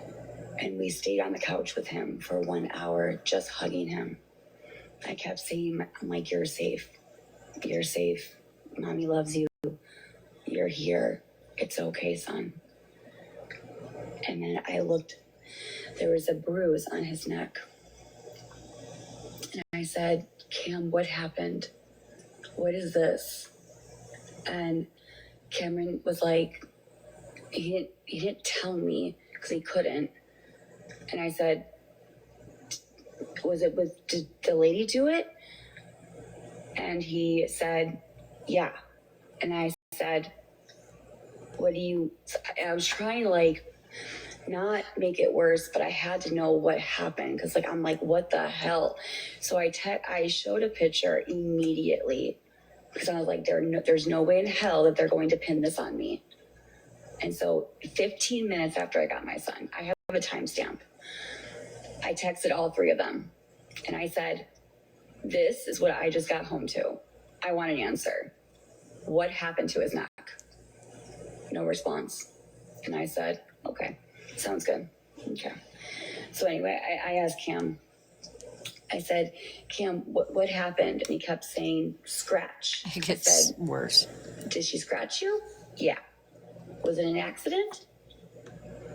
And we stayed on the couch with him for 1 hour, just hugging him. I kept saying, I'm like, you're safe. You're safe. Mommy loves you. You're here. It's okay, son. And then I looked, there was a bruise on his neck. And I said, Cam, what happened? What is this? And Cameron was like, he didn't tell me because he couldn't. And I said, did the lady do it? And he said, yeah. And I said, I was trying to like not make it worse, but I had to know what happened because like I'm like, what the hell? So I showed a picture immediately because I was like, there's no way in hell that they're going to pin this on me. And so 15 minutes after I got my son, I have a timestamp. I texted all three of them and I said, this is what I just got home to. I want an answer. What happened to his neck? No response. And I said, okay, sounds good. Okay. So anyway, I asked Cam, I said, Cam, what happened? And he kept saying, scratch. It gets worse. Did she scratch you? Yeah. Was it an accident?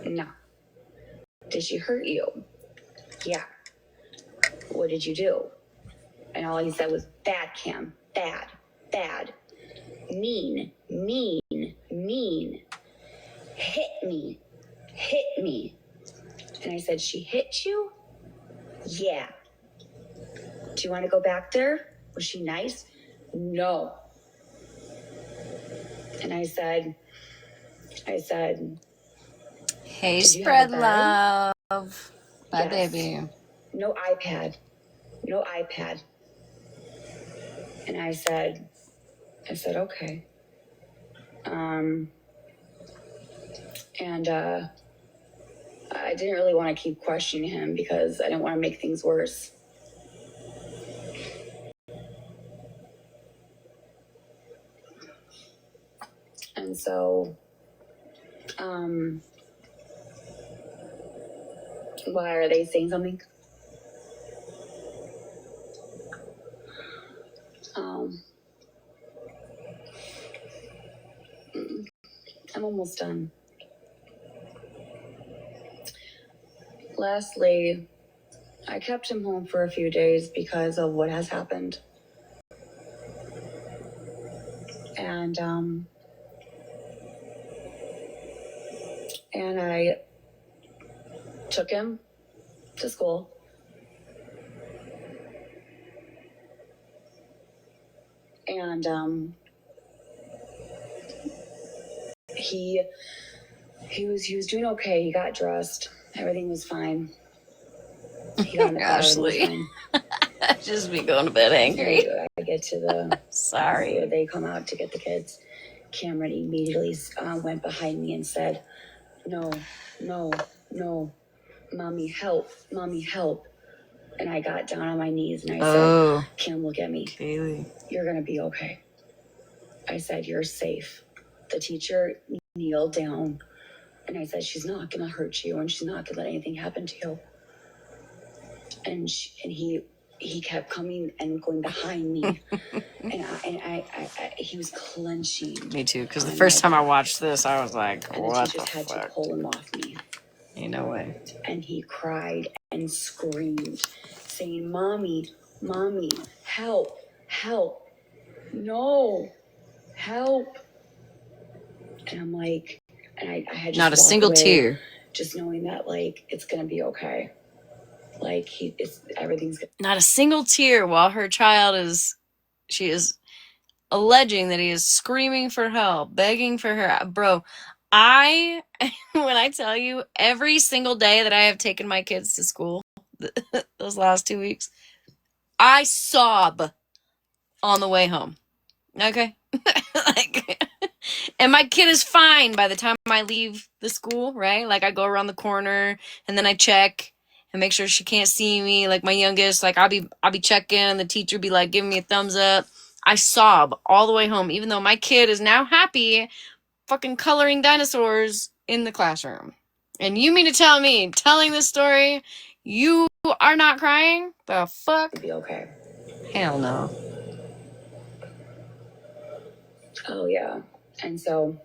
No. Did she hurt you? Yeah. What did you do? And all he said was, bad, Cam. Bad. Bad. Mean. Mean. Mean. Hit me. Hit me. And I said, she hit you? Yeah. Do you want to go back there? Was she nice? No. And I said, Hey, did you spread have a bed? love. Bye, Yes. baby. No iPad. No iPad. And I said, okay. And I didn't really want to keep questioning him because I didn't want to make things worse. And so, why are they saying something? I'm almost done. Lastly, I kept him home for a few days because of what has happened. And I took him to school. And he was doing okay. He got dressed. Everything was fine. He got in the car. Ashley. I just be going to bed angry. I get to the Sorry. where they come out to get the kids. Cameron immediately went behind me and said, no, mommy, help. And I got down on my knees and I said, Cam, look at me. Kaylee. You're going to be okay. I said, you're safe. The teacher kneeled down and I said, she's not going to hurt you and she's not going to let anything happen to you. And he kept coming and going behind me. and he was clenching. Me too, because the first time I watched this, I was like, and what the teachers had to pull him off me. Ain't no way. And he cried and screamed, saying, Mommy, help, no, help. And I'm like, and I had just not a single away, tear. just knowing that like it's gonna be okay. Like everything's good. Not a single tear while her child she is alleging that he is screaming for help, begging for her. Bro, when I tell you, every single day that I have taken my kids to school, those last 2 weeks, I sob on the way home. Okay? And my kid is fine by the time I leave the school, right? Like I go around the corner and then I check and make sure she can't see me. Like my youngest, like I'll be checking, and the teacher be like giving me a thumbs up. I sob all the way home, even though my kid is now happy fucking coloring dinosaurs in the classroom. And you mean to tell me, telling this story, you are not crying? The fuck? It'll be okay. Hell no. Oh yeah. And so,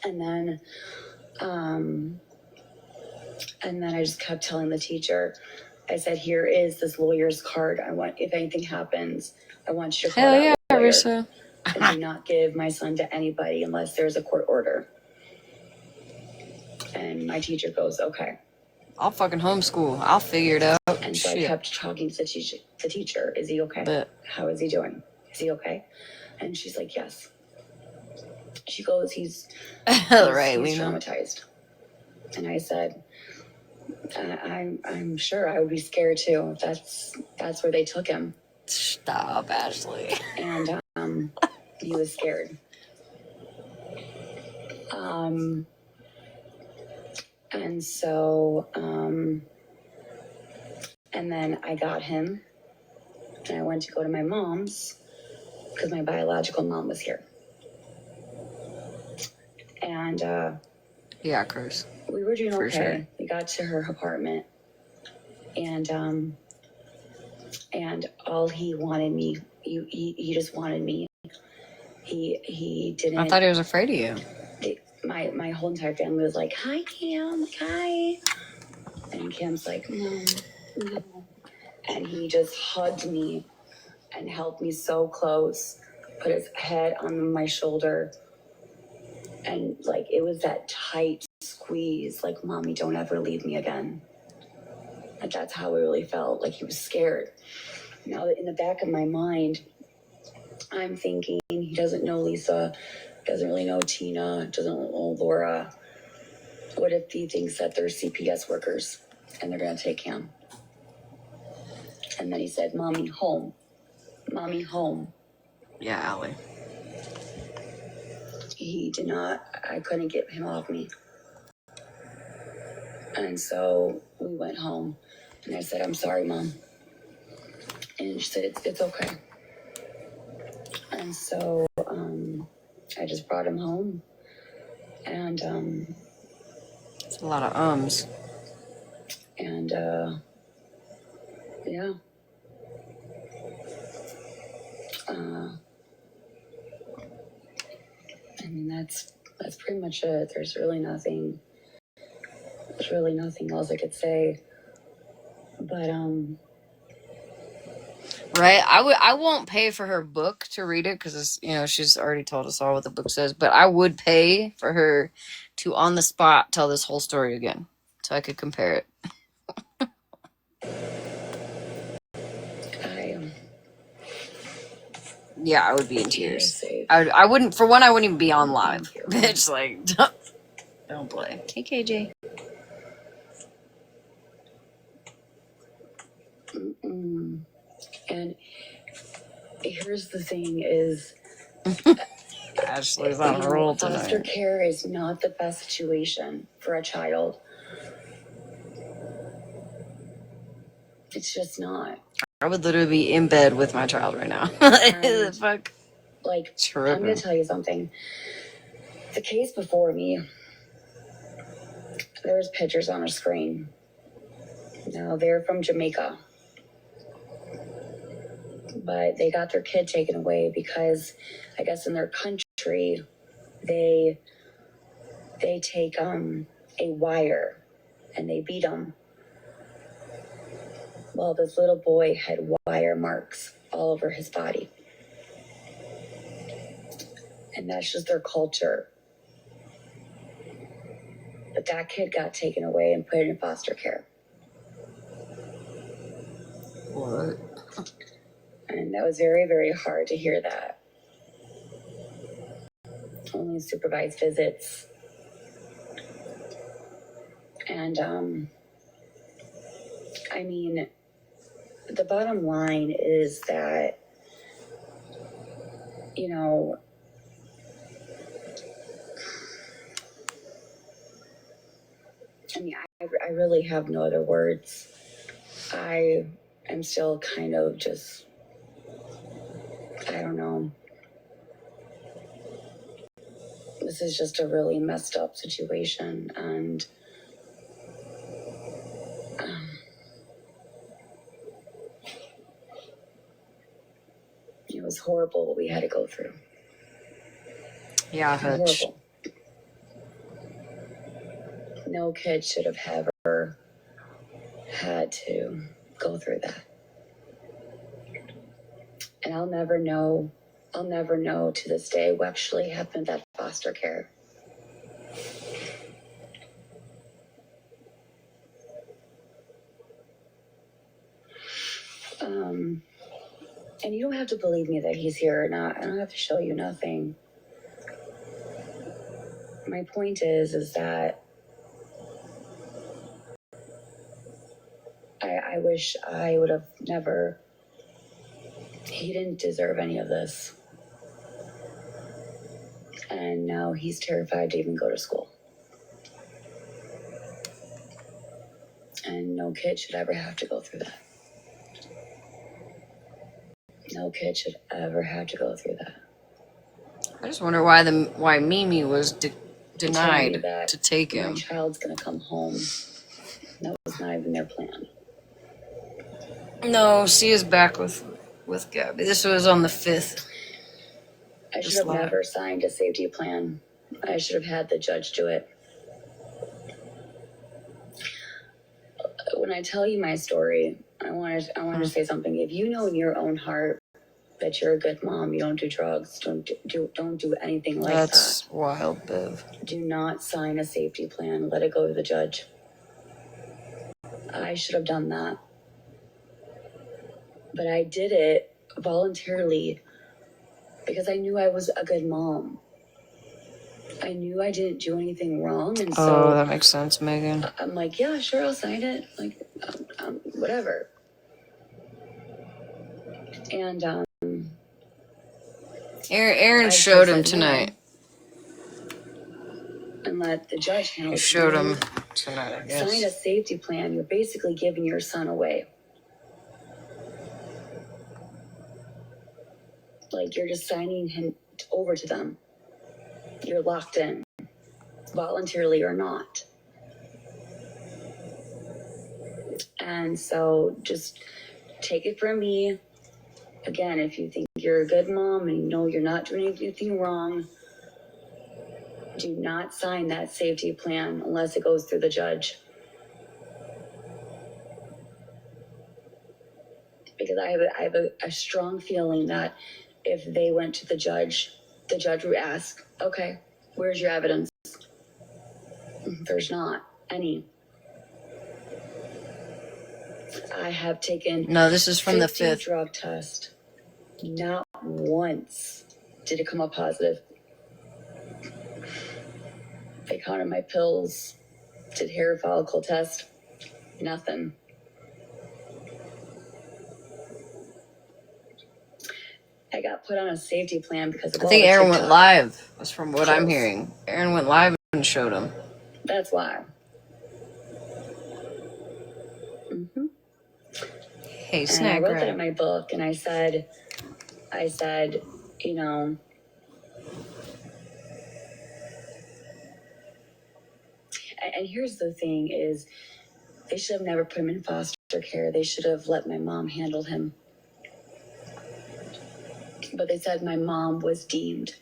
and then I just kept telling the teacher, I said, here is this lawyer's card. I want, if anything happens, I want you to call Hell that yeah, lawyer Risa. and do not give my son to anybody unless there's a court order. And my teacher goes, okay. I'll fucking homeschool. I'll figure it out. And so Shit. I kept talking to the teacher. Is he okay? But how is he doing? Is he okay? And she's like, yes. She goes, he's traumatized. And I said, I'm sure I would be scared too. That's where they took him. Stop, Ashley. And he was scared. And so, and then I got him, and I went to go to my mom's because my biological mom was here. And yeah, Chris. We were doing for okay. Sure. We got to her apartment, and all he wanted me, he just wanted me. He didn't. I thought he was afraid of you. My whole entire family was like, "Hi, Cam, like, hi," and Cam's like, "No, no," and he just hugged me and held me so close, put his head on my shoulder, and like it was that tight squeeze, like, "Mommy, don't ever leave me again." And that's how it really felt. Like he was scared. Now, in the back of my mind, I'm thinking he doesn't know Lisa, doesn't really know Tina, doesn't know Laura. What if he thinks that they're CPS workers and they're going to take him? And then he said, "Mommy, home. Mommy, home." Yeah, Allie. He did not, I couldn't get him off me. And so we went home, and I said, "I'm sorry, Mom." And she said, it's okay. And so I just brought him home. And it's a lot of ums. And yeah. I mean, that's pretty much it. There's really nothing else I could say. But right, I won't pay for her book to read it because she's already told us all what the book says, but I would pay for her to on the spot tell this whole story again so I could compare it. Yeah, I would be in tears. I wouldn't, for one, I wouldn't even be on live. Bitch, like, don't play. Hey, KJ. And here's the thing is, Ashley's on a roll tonight. Foster care is not the best situation for a child. It's just not. I would literally be in bed with my child right now. Fuck. Like, I'm going to tell you something. The case before me, there was pictures on a screen. Now, they're from Jamaica. But they got their kid taken away because, I guess, in their country, they take a wire and they beat them. Well, this little boy had wire marks all over his body. And that's just their culture. But that kid got taken away and put in foster care. What? And that was very, very hard to hear that. Only supervised visits. And, I mean, the bottom line is that, I mean, I really have no other words. I am still kind of just, I don't know. This is just a really messed up situation, and it was horrible what we had to go through. Yeah, Hutch. Horrible. No kid should have ever had to go through that. And I'll never know to this day what actually happened at foster care. And you don't have to believe me that he's here or not. I don't have to show you nothing. My point is that I wish I would have never. He didn't deserve any of this. And now he's terrified to even go to school. And no kid should ever have to go through that. No kid should ever have to go through that. I just wonder why Mimi was denied to take him. My child's gonna come home. That was not even their plan. No, Sia's back with Gabby. This was on the 5th. I should have never signed a safety plan. I should have had the judge do it. When I tell you my story, I want to say something. If you know in your own heart that you're a good mom, you don't do drugs, don't do anything like that. That's wild, Bev. Do not sign a safety plan. Let it go to the judge. I should have done that. But I did it voluntarily because I knew I was a good mom. I knew I didn't do anything wrong, and so that makes sense, Megan. I'm like, yeah, sure, I'll sign it. Like, whatever. And Aaron showed him tonight. And let the judge handle it. He showed him tonight, I guess. Sign a safety plan. You're basically giving your son away. Like, you're just signing him over to them. You're locked in, voluntarily or not. And so just take it from me. Again, if you think you're a good mom and you know you're not doing anything wrong, do not sign that safety plan unless it goes through the judge. Because I have a strong feeling that if they went to the judge would ask, okay, where's your evidence? There's not any. I have taken this is from the 5th drug test. Not once did it come up positive. They counted my pills, did hair follicle test, nothing. I got put on a safety plan because of I think Aaron went live. That's from what I'm hearing. Aaron went live and showed him. That's why. Hey, snack. And I wrote that in my book, and I said, you know, and here's the thing is, they should have never put him in foster care. They should have let my mom handle him. But they said my mom was deemed.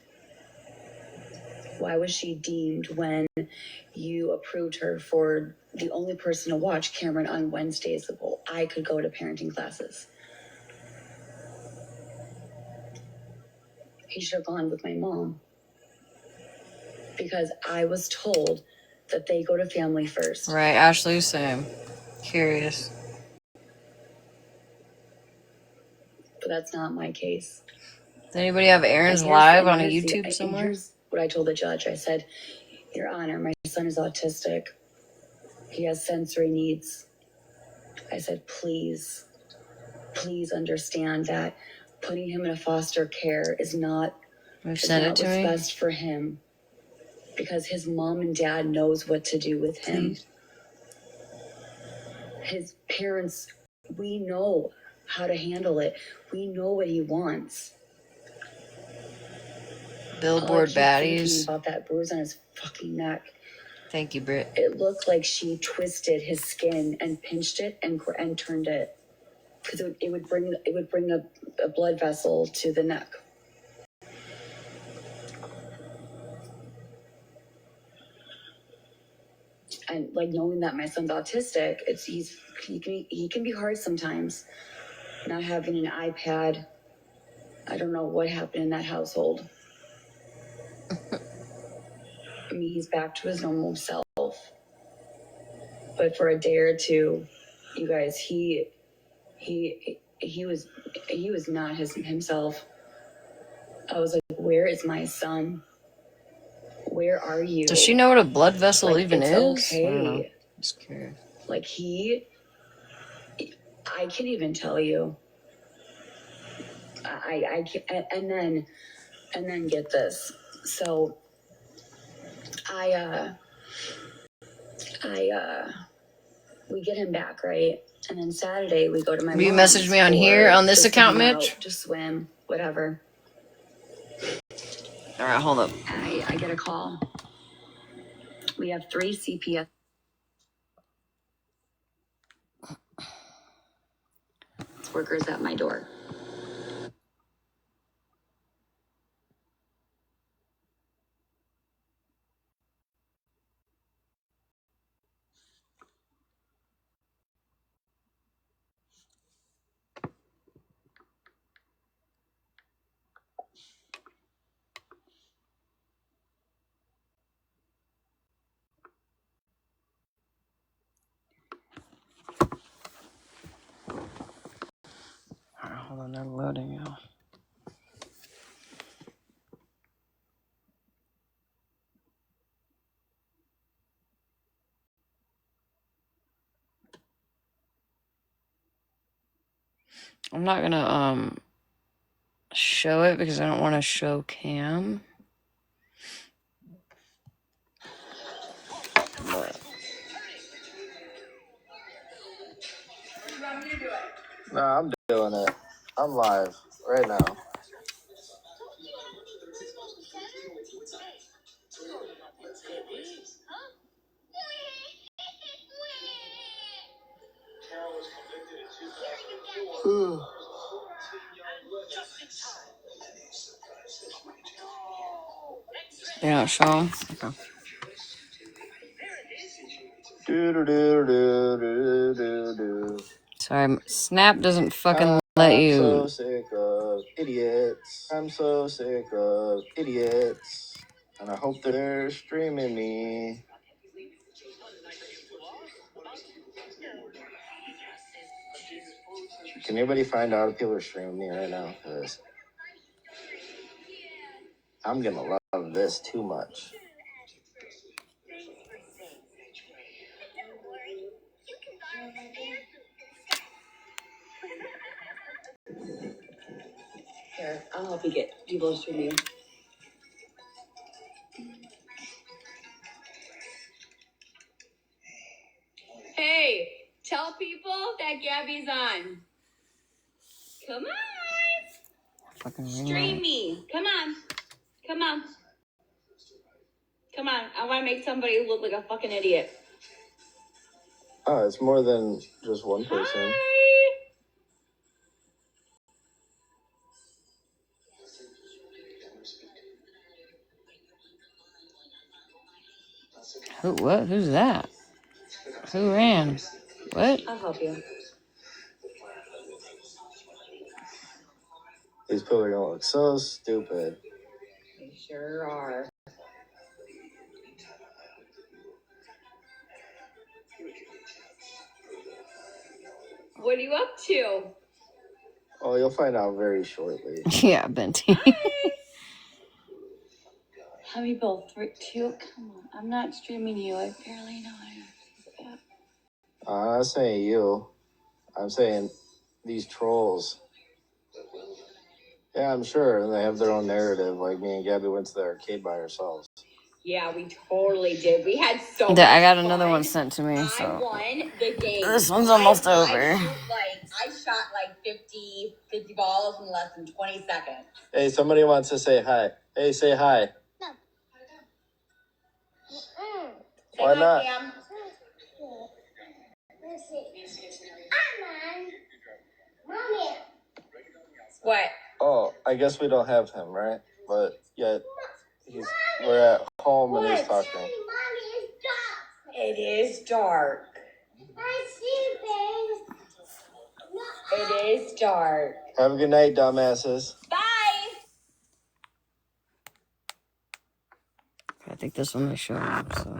Why was she deemed when you approved her for the only person to watch Cameron on Wednesdays? Well, I could go to parenting classes. He should have gone with my mom. Because I was told that they go to family first. Right, Ashley, same. Curious. But that's not my case. Does anybody have Aaron's live on a YouTube somewhere? Here's what I told the judge. I said, Your Honor, my son is autistic. He has sensory needs. I said, please understand that putting him in a foster care is not what's best for him. Because his mom and dad knows what to do with him. His parents, we know how to handle it. We know what he wants. Billboard baddies. Thinking about that bruise on his fucking neck. Thank you, Britt. It looked like she twisted his skin and pinched it and turned it, because it would bring a blood vessel to the neck. And like, knowing that my son's autistic, he can be hard sometimes. Not having an iPad, I don't know what happened in that household. I mean, he's back to his normal self, but for a day or two, you guys, he was not himself. I was like, where is my son? Where are you? Does she know what a blood vessel like, even it's is? Okay. I don't know. Just curious. Like I can't even tell you. I can't, and then get this. So we get him back, right? And then Saturday we go to my mom's. You messaged me on here on this account, Mitch? To swim, whatever. All right, hold up. I get a call. We have 3 CPS workers at my door. All right, hold on, they're loading now. I'm not gonna show it because I don't want to show Cam. But No, I'm doing it. I'm live right now. you don't show him. Okay. Sorry, Snap doesn't fucking let you. I'm so sick of idiots. I'm so sick of idiots. And I hope they're streaming me. Can anybody find out if people are streaming me right now? Because I'm going to love this too much. Here, I'll help you get people to stream you. Hey, tell people that Gabby's on. Come on. Fucking Stream me. Come on. Come on. Come on. I want to make somebody look like a fucking idiot. Oh, it's more than just one person. Hi. Who? What? Who's that? Who ran? What? I'll help you. These people are going to look so stupid. They sure are. What are you up to? Oh, you'll find out very shortly. Yeah, Benty. How many people? 3, 2? Come on. I'm not streaming you. I barely know how to. I'm not saying you. I'm saying these trolls. Yeah, I'm sure. And they have their own narrative. Like me and Gabby went to the arcade by ourselves. Yeah, we totally did. We had so much I got another fun. one sent to me, I so won the game. this one's almost over. I shot like 50 balls in less than 20 seconds. Hey, somebody wants to say hi. Hey, say hi. No. Why not? What? Oh, I guess we don't have him, right? But yet we're at home and he's talking. It is dark. I see things. It is dark. Have a good night, dumbasses. Bye. I think this one is showing. So.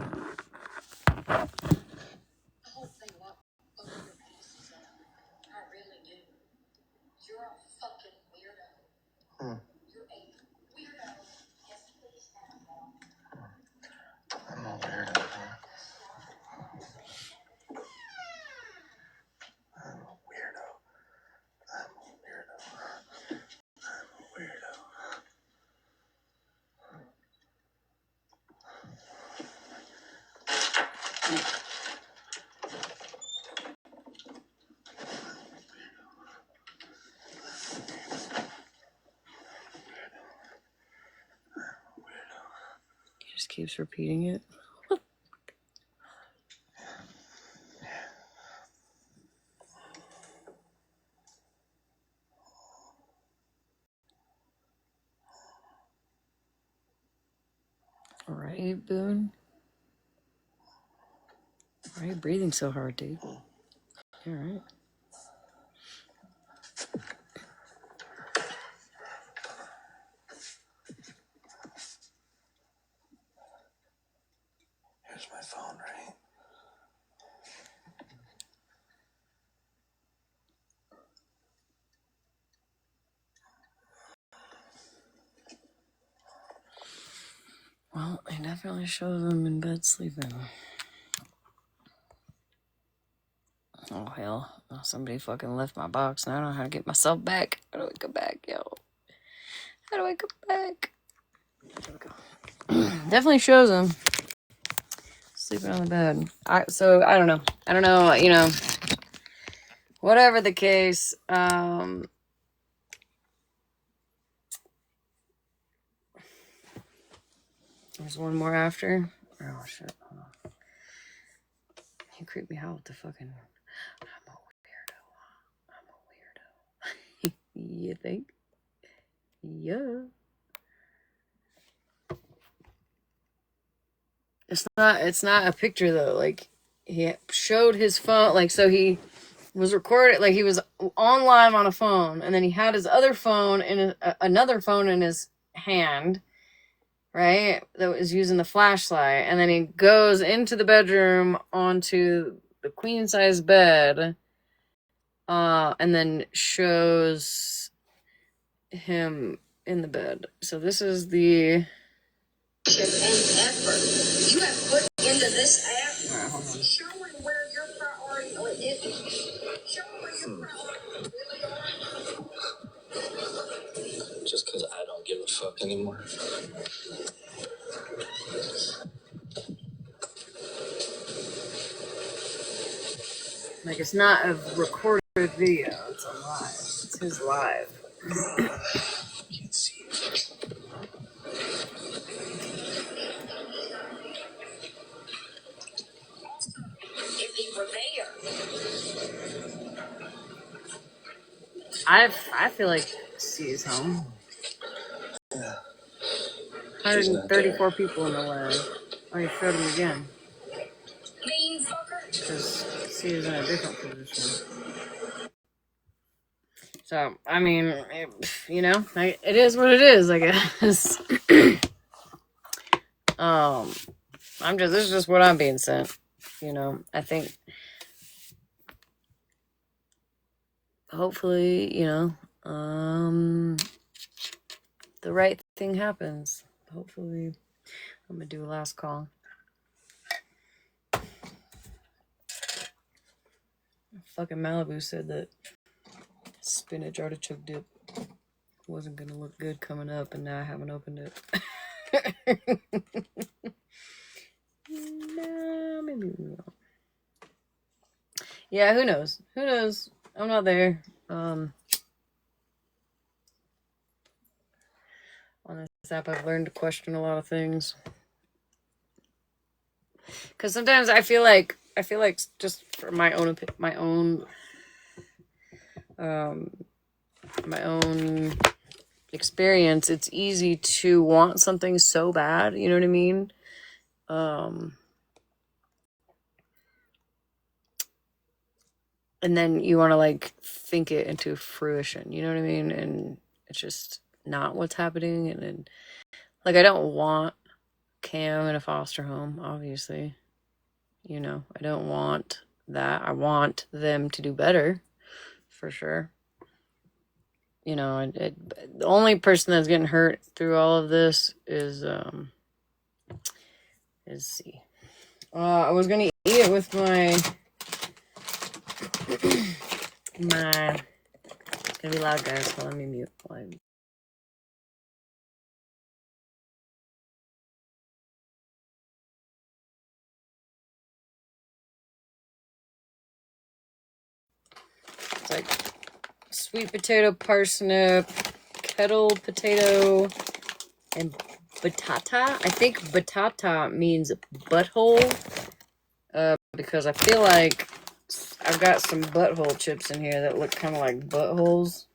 He just keeps repeating it. All right, Boone. Why are you breathing so hard, dude? All right. Here's my phone, right? Well, it definitely shows them in bed sleeping. Oh, hell. Oh, somebody fucking left my box, and I don't know how to get myself back. How do I go back, yo? How do I go back? There we go. Definitely shows them sleeping on the bed. So I don't know. You know, whatever the case. There's one more after. Oh shit! Hold on. He creeped me out with the fucking. I'm a weirdo. You think? Yeah. It's not a picture though. Like he showed his phone. Like so he was recorded. Like he was online on a phone, and then he had his other phone in another phone in his hand, right? That was using the flashlight, and then he goes into the bedroom onto the queen size bed, and then shows him in the bed. So this is the and effort you have put into this app. All right, hold on. Showing where your priority is. Showing where your priority really are. Just because I don't give a fuck anymore. Like it's not a recorded video; it's a live. It's his live. Can't see. If he were there. I feel like C is home. Yeah. 134 people in the live. Oh, you showed him again. Mean fucker. Because C is in a different position. So, I mean, you know, it is what it is, I guess. This is just what I'm being sent. You know, I think hopefully, you know, the right thing happens. Hopefully, I'm gonna do a last call. Fucking Malibu said that spinach artichoke dip wasn't gonna look good coming up, and now I haven't opened it. No, maybe we won't. Yeah, who knows? Who knows? I'm not there. On this app, I've learned to question a lot of things. Because sometimes I feel like just for my own experience, it's easy to want something so bad. You know what I mean? And then you want to like think it into fruition. You know what I mean? And it's just not what's happening. And then, like, I don't want Cam in a foster home, obviously. You know, I don't want that. I want them to do better, for sure. You know, the only person that's getting hurt through all of this is C. I was gonna eat it with my it's gonna be loud, guys. So let me mute. It's like sweet potato, parsnip, kettle potato, and batata. I think batata means butthole, because I feel like I've got some butthole chips in here that look kind of like buttholes.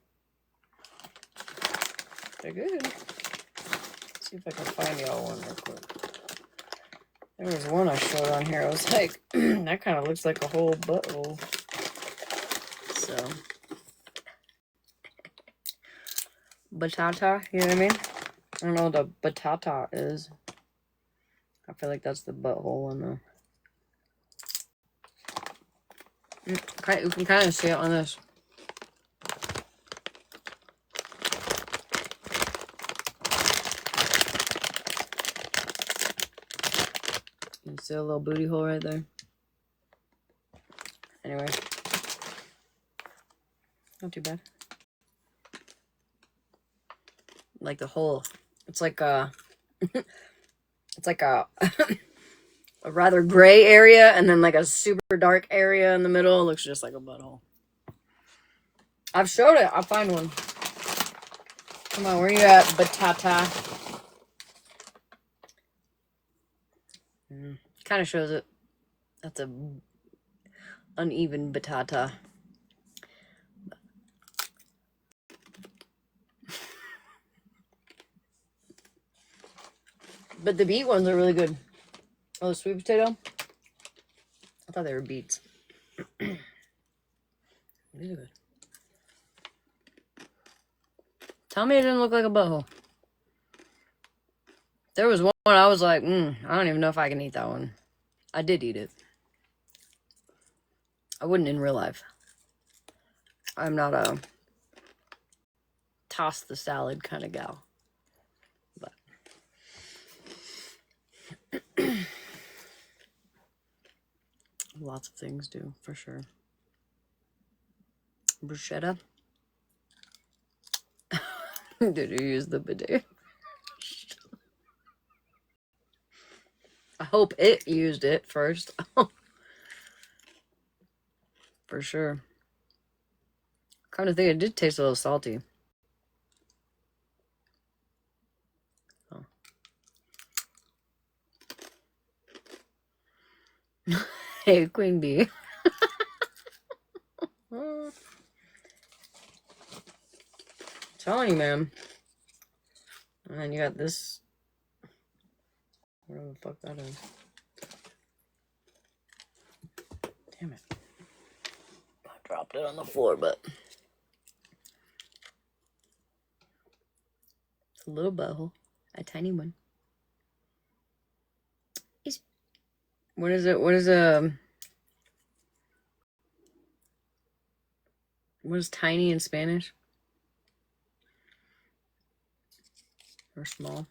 They're good. Let's see if I can find y'all one real quick. There was one I showed on here. I was like, that kind of looks like a whole butthole. So, batata, you know what I mean? I don't know what a batata is. I feel like that's the butthole one, though. You can kind of see it on this. You can see a little booty hole right there. Anyway. Not too bad. Like the whole, it's like a, it's like a rather gray area and then like a super dark area in the middle. It looks just like a butthole. I've showed it. I'll find one. Come on, where you at, batata? Kind of shows it. That's a uneven batata. But the beet ones are really good. Oh, the sweet potato? I thought they were beets. These are good. Tell me it didn't look like a butthole. There was one I was like, I don't even know if I can eat that one. I did eat it. I wouldn't in real life. I'm not a toss the salad kind of gal. But lots of things do, for sure. Bruschetta. Did you use the bidet? I hope it used it first. For sure. Kind of think it did taste a little salty. Oh. Hey, Queen Bee. Telling you, man. And then you got this. Whatever the fuck that is. Damn it. I dropped it on the floor, but it's a little butthole. A tiny one. What is it? What is tiny in Spanish? Or small?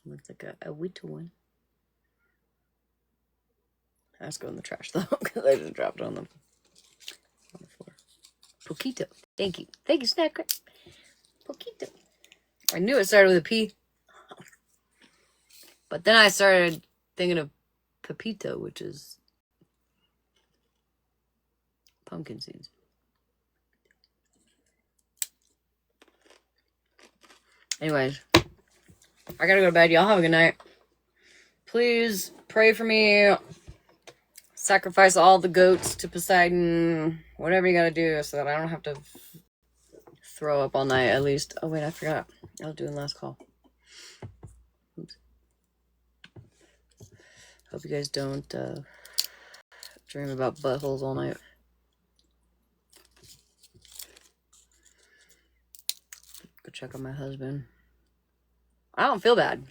Looks like a little one. That's going in the trash though, because I just dropped it on the floor. Poquito. Thank you. Thank you, Snack. Poquito. I knew it started with a P. But then I started thinking of pepito, which is pumpkin seeds. Anyways, I gotta go to bed. Y'all have a good night. Please pray for me. Sacrifice all the goats to Poseidon. Whatever you gotta do so that I don't have to throw up all night at least. Oh, wait, I forgot. I was doing last call. Oops. Hope you guys don't dream about buttholes all night. Go check on my husband. I don't feel bad.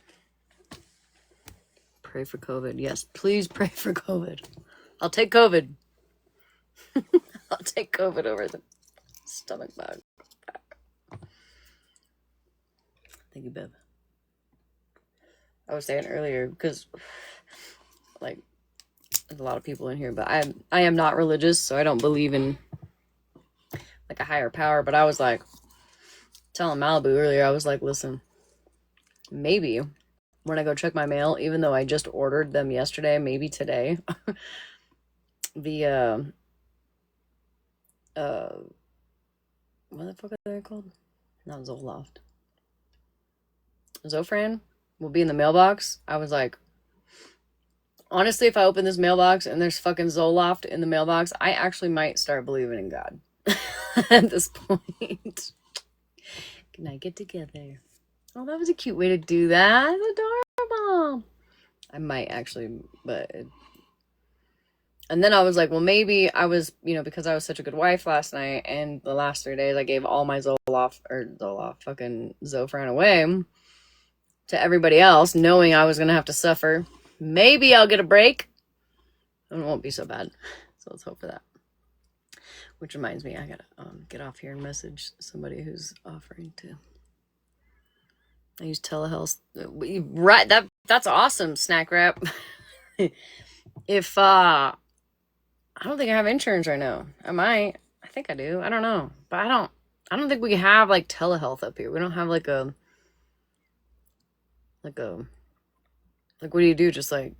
Pray for COVID. Yes, please pray for COVID. I'll take COVID. I'll take COVID over the stomach bug. Thank you, Bev. I was saying earlier, because, like, there's a lot of people in here, but I am not religious, so I don't believe in, like, a higher power. But I was, like, telling Malibu earlier, I was like, listen, maybe when I go check my mail, even though I just ordered them yesterday, maybe today, the, what the fuck are they called? Not Zoloft. Zofran will be in the mailbox. I was like, honestly, if I open this mailbox and there's fucking Zoloft in the mailbox, I actually might start believing in God at this point. Can I get together? Oh, that was a cute way to do that. Adorable. I might actually, but... And then I was like, well, maybe I was, because I was such a good wife last night, and the last 3 days I gave all my fucking Zofran away to everybody else, knowing I was going to have to suffer. Maybe I'll get a break. And it won't be so bad. So let's hope for that. Which reminds me, I got to get off here and message somebody who's offering to. I use telehealth. Right, that's awesome, Snack Wrap. If, I don't think I have insurance right now. I might. I think I do. I don't know. But I don't think we have, like, telehealth up here. We don't have, like, what do you do? Just, like,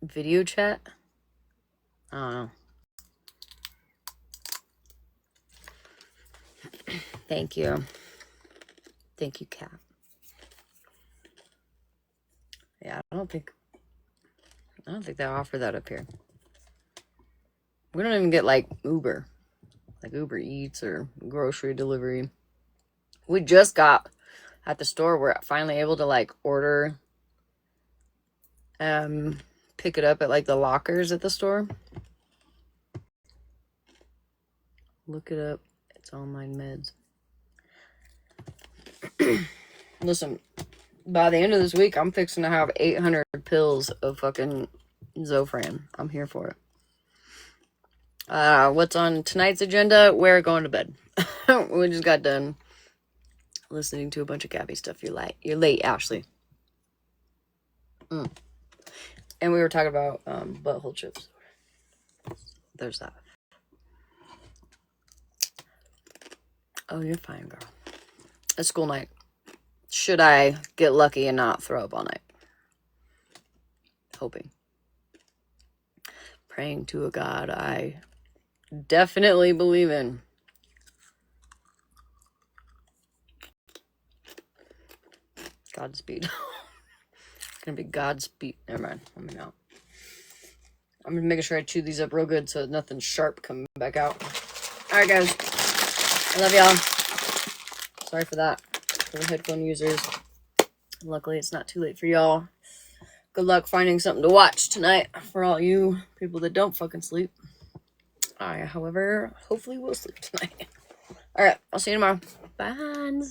video chat? I don't know. Thank you. Thank you, Kat. Yeah, I don't think they offer that up here. We don't even get, like, Uber. Like Uber Eats or grocery delivery. We just got at the store, we're finally able to, like, order, pick it up at, like, the lockers at the store. Look it up. It's online meds. Listen, by the end of this week, I'm fixing to have 800 pills of fucking Zofran. I'm here for it. What's on tonight's agenda? We're going to bed. We just got done listening to a bunch of Gabby stuff. You're late, Ashley. And we were talking about butthole chips. There's that. Oh, you're fine, girl. It's school night. Should I get lucky and not throw up all night? Hoping. Praying to a God I definitely believe in. Godspeed. It's gonna be Godspeed. Never mind. Let me know. I'm just making sure I chew these up real good so nothing sharp coming back out. Alright, guys. I love y'all. Sorry for that. For the headphone users. Luckily, it's not too late for y'all. Good luck finding something to watch tonight for all you people that don't fucking sleep. I, however, hopefully will sleep tonight. Alright, I'll see you tomorrow. Bye.